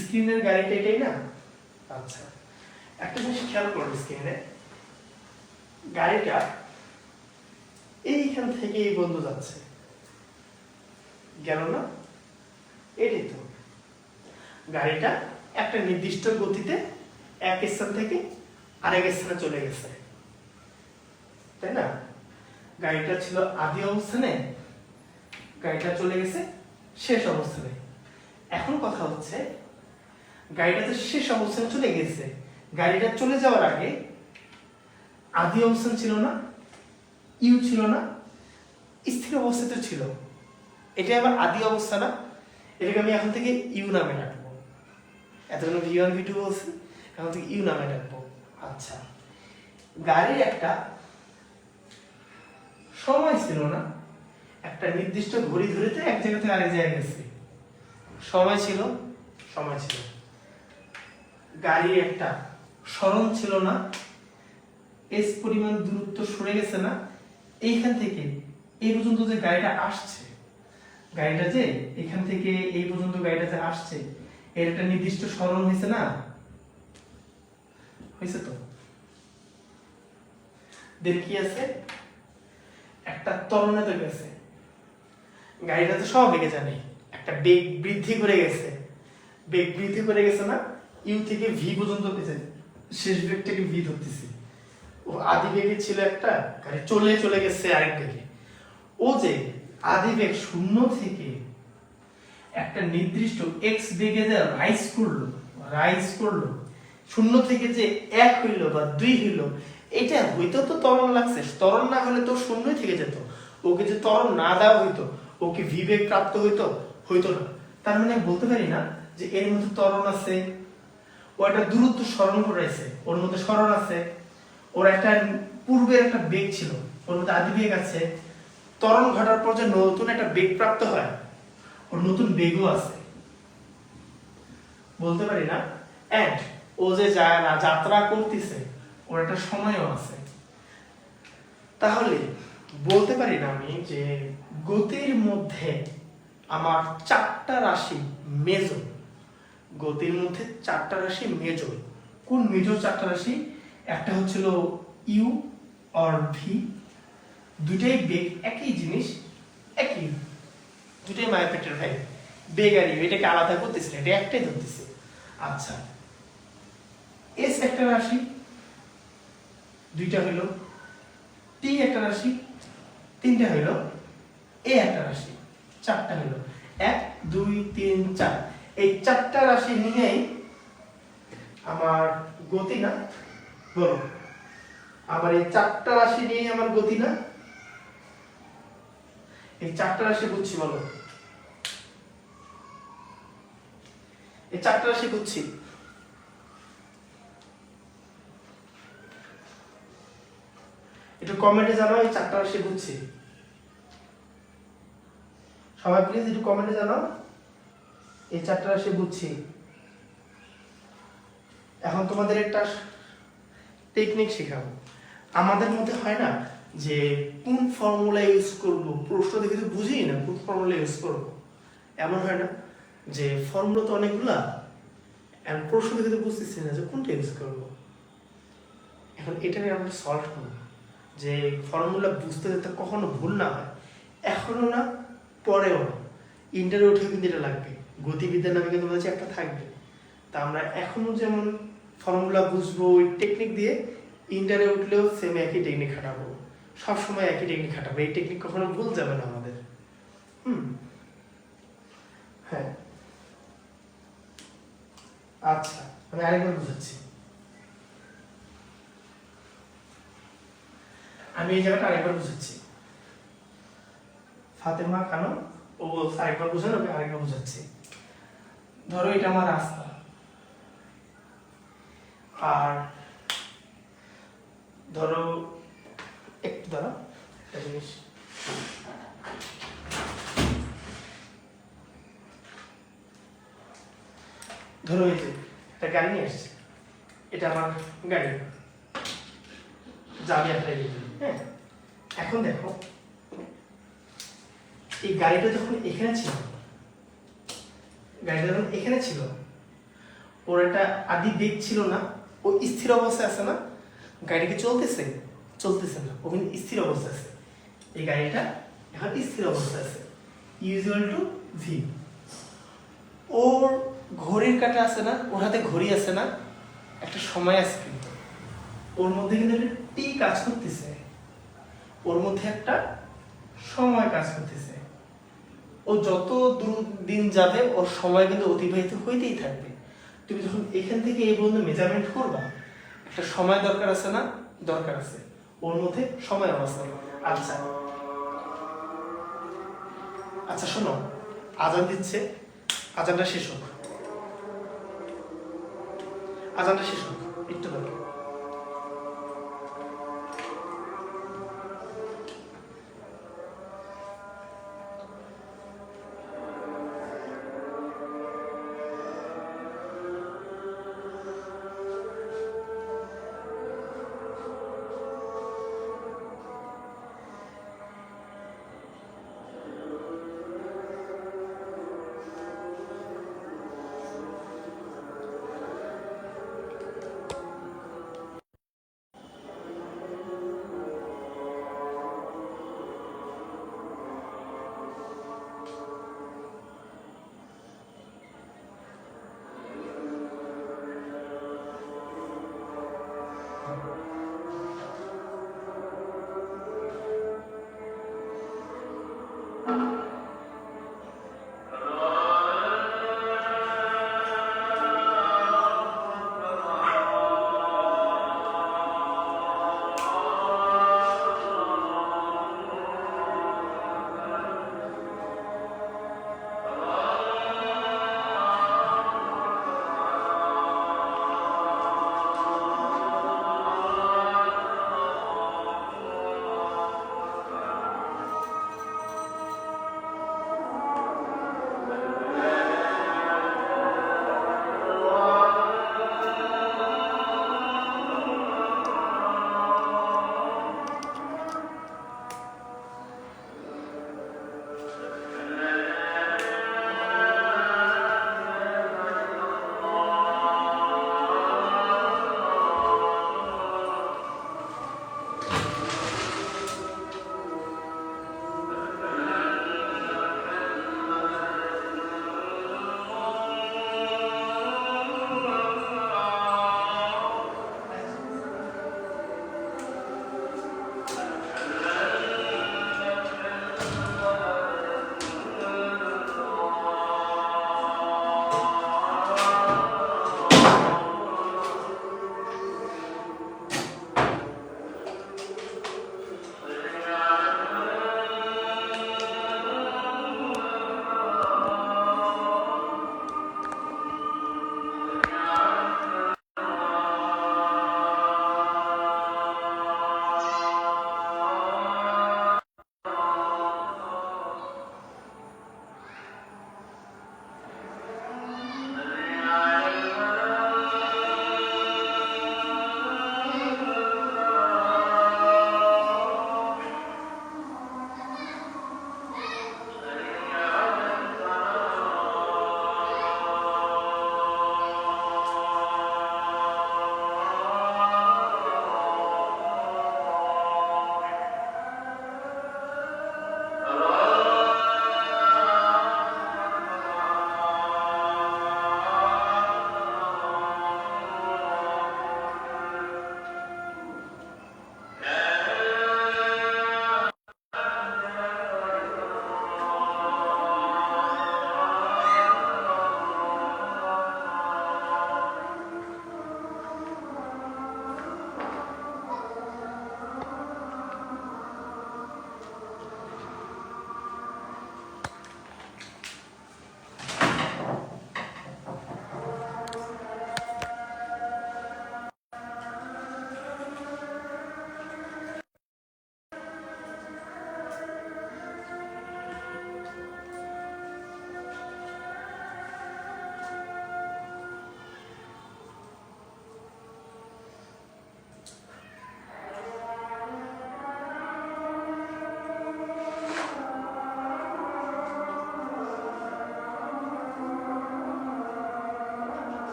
স্ক্রিনের গাড়িটা এটাই না। আচ্ছা একটা জিনিস খেয়াল করো, স্ক্রিনে গাড়িটা এইখান থেকে এই বন্ধু যাচ্ছে, গেল না? এটাই তো গাড়িটা একটা নির্দিষ্ট গতিতে এক স্থান থেকে আরেক স্থানে চলে গেছে, তাই না? গাড়িটা ছিল আদি অবস্থানে, গাড়িটা চলে গেছে শেষ অবস্থানে। এখন কথা হচ্ছে গাড়িটা তো শেষ অবস্থানে চলে গেছে, গাড়িটা চলে যাওয়ার আগে আদি অবস্থান ছিল না, ইউ ছিল না, স্থির অবস্থাতে ছিল। এটা আবার আদি অবস্থা না, এটাকে আমি এখন থেকে ইউ নামে রাখবো। এতক্ষণ V1 V2 বলছি, এখন থেকে ইউ নামে রাখবো। আচ্ছা গাড়ির একটা সময় ছিল না, একটা নির্দিষ্ট ঘড়ি ধরেতে এক জায়গা থেকে আরেক জায়গায় গেছে, সময় ছিল, সময় ছিল। গাড়ির একটা সরণ ছিল না, এস পরিমাণ দূরত্ব সরে গেছে না, এইখান থেকে এই পর্যন্ত যে গাড়িটা আসছে, গাড়িটা যে এখান থেকে এই পর্যন্ত গাড়িটা যে আসছে এর একটা নির্দিষ্ট সরণ হয়েছে না, হয়েছে তো? দেন কি আছে, একটা ত্বরণে তো গেছে, গাড়িটা তো সব বেগে জানে, একটা বেগ বৃদ্ধি করে গেছে, বেগ বৃদ্ধি করে গেছে না, ইউ থেকে ভি পর্যন্ত গেছে, শেষ বেগটাকে ভি ধরতেছি। ও আদি বেগে ছিল একটা, গাড়ি চলে চলে গেছে আরেক বেগে। ও যে আদি বেগ শূন্য থেকে একটা নির্দিষ্ট এক্স বেগে যে রাইজ করলো শূন্য থেকে যে এক হইলো বা দুই হইলো, এটা হইতো তো ত্বরণ লাগছে, ত্বরণ না হলে তো শূন্যই থেকে যেত। ওকে যে ত্বরণ না দেওয়া হইতো, ওকে ভি বেগ প্রাপ্ত হইতো, হইতো না। তার মানে বলতে পারি না যে এর মধ্যে ত্বরণ আছে, ও একটা দূরত্ব সরণ করাইছে, ওর মধ্যে সরণ আছে, ওর একটা পূর্বের একটা বেগ ছিল, ওর মধ্যে আদি বেগ আছে, ত্বরণ ঘটার পর যে নতুন একটা বেগ প্রাপ্ত হয়, ওর নতুন বেগও আছে, বলতে পারি না। এন্ড ও যে যাত্রা করতেছে ওর একটা সময়ও আছে। তাহলে বলতে পারি না আমি যে গতির মধ্যে আমার চারটা রাশি মেজর, গতির মধ্যে চারটা রাশি মেজর। কোন মেজর চারটা রাশি? একটা হচ্ছিল ইউ আর ভি, দুটাই বেগ, একই জিনিস, একই, দুটাই মায়াপেটের ভাই, বেগ আর ইউ, এটাকে আলাদা করতেছি না, এটা একটাই ধরতেছি। আচ্ছা এস একটা রাশি, দুইটা হইল, টি একটা রাশি, তিনটা হইল, এ একটা রাশি, চারটা হইল, 1 2 3 4। এই চারটা রাশি নিয়েই আমার গতি না, বলো আবার এই চারটা রাশি নিয়েই আমার গতি না, এই চারটা রাশি বুঝছি, বলো এই চারটা রাশি বুঝছি। একটু কমেন্টে জানাও এই চারটা রাশি বুঝছি, সবাই প্লিজ একটু কমেন্টে জানাও এই চারটা রাশি বুঝছি। এখন তোমাদের একটা টেকনিক শেখাবো। আমাদের মধ্যে হয় না যে কোন ফর্মুলা ইউজ করব, প্রশ্ন দেখে তো বুঝি না কোন ফর্মুলা ইউজ করব, এমন হয় না যে ফর্মুলা তো অনেকগুলা, এখন প্রশ্ন দেখে তো বুঝতেছি না যে কোনটা ইউজ করব। এখন এটা নিয়ে আমরা সলভ করব যে ফর্মুলা বুঝতে যাতে কখনো ভুল না হয়, এখনো না পরেও না, ইন্টারভিউ উঠেও কিন্তু এটা লাগবে, গতিবিদ্যা নামে কিন্তু বলেছে একটা থাকবে। তা আমরা এখনো যেমন ফর্মুলা বুঝবো ওই টেকনিক দিয়ে, ইন্টারভিউ উঠলেও সেম একই টেকনিক খাটাবো, সবসময় একই টেকনিক খাটাবো, এই টেকনিক কখনো ভুল যাবে না আমাদের। হ্যাঁ আচ্ছা আমি আরেকবার বুঝাচ্ছি, আমি এই জায়গাটা আরেকবার বুঝাচ্ছি। ফাতেমা খানম ও বলছে আরেকবার বুঝানো, ওকে আরেকবার বুঝাচ্ছি। ধরো এটা আমার রাস্তা, আর ধরো একটু দাঁড়া, একটা জিনিস, ধরো এই যে একটা গাড়ি নিয়ে এসছে, এটা আমার গাড়ি, যাবে একটা হ্যাঁ। এখন দেখো এই গাড়িটা যখন এখানে ছিল, গাড়িটা যখন এখানে ছিল, ওর একটা আদি বেগ ছিল না, ও স্থির অবস্থায় আছে না, গাড়িকে চলতেছে চলতেছে না, ও কিন্তু স্থির অবস্থায় আছে। এই গাড়িটা এখন স্থির অবস্থায় আছে, ইউজুয়াল টু ভি। ওর ঘড়ির কাঁটা আছে না, ওর হাতে ঘড়ি আছে না, একটা সময় আছে কিন্তু ওর মধ্যে কিন্তু একটা টি কাজ করতেছে, ওর মধ্যে একটা সময় কাজ করতেছে। ও যত দিন যাবে ওর সময় কিন্তু অতিবাহিত হইতেই থাকবে। তুমি যখন এখান থেকে এই পর্যন্ত মেজারমেন্ট করবা, একটা সময় দরকার আছে না, দরকার আছে, ওর মধ্যে সময় অবস্থা। আচ্ছা আচ্ছা শোনো, আজান দিচ্ছে, আজানটা শেষ হোক, আজানটা শেষ হোক একটু ধরো।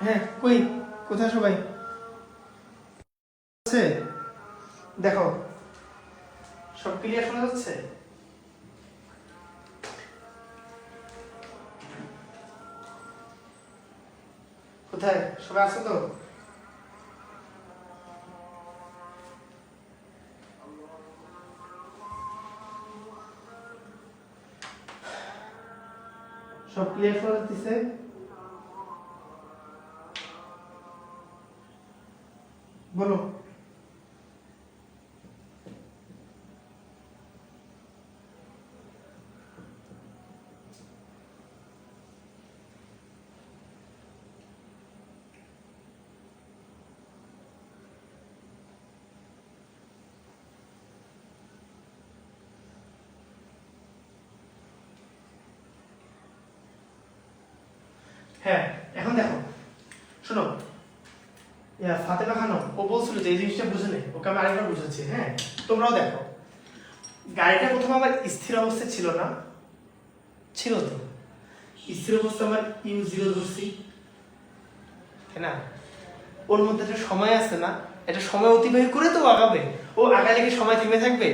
হ্যাঁ, কই কোথায় সবাই আছে? দেখো, সব ক্লিয়ার শোনা যাচ্ছে? কোথায় সবাই আছে তো? সব ক্লিয়ার শোনা যাচ্ছে? বলো। হ্যাঁ, এখন দেখো, শোনো, ফাতেমা খানম ও বলছিল যে এই জিনিসটা বুঝে নেই, ওকে আমি আরেকবার বুঝাচ্ছি। হ্যাঁ, তোমরাও দেখো, গাড়িটা প্রথমে আমার স্থির অবস্থায় ছিল না? ছিল তো। স্থির অবস্থা আমার U0 ধরছি, তাই না? ওর মধ্যে একটা সময় আছে না, এটা সময় অতিবাহিত করে তো আগাবে। ও আগালে কি সময় থেমে থাকবে?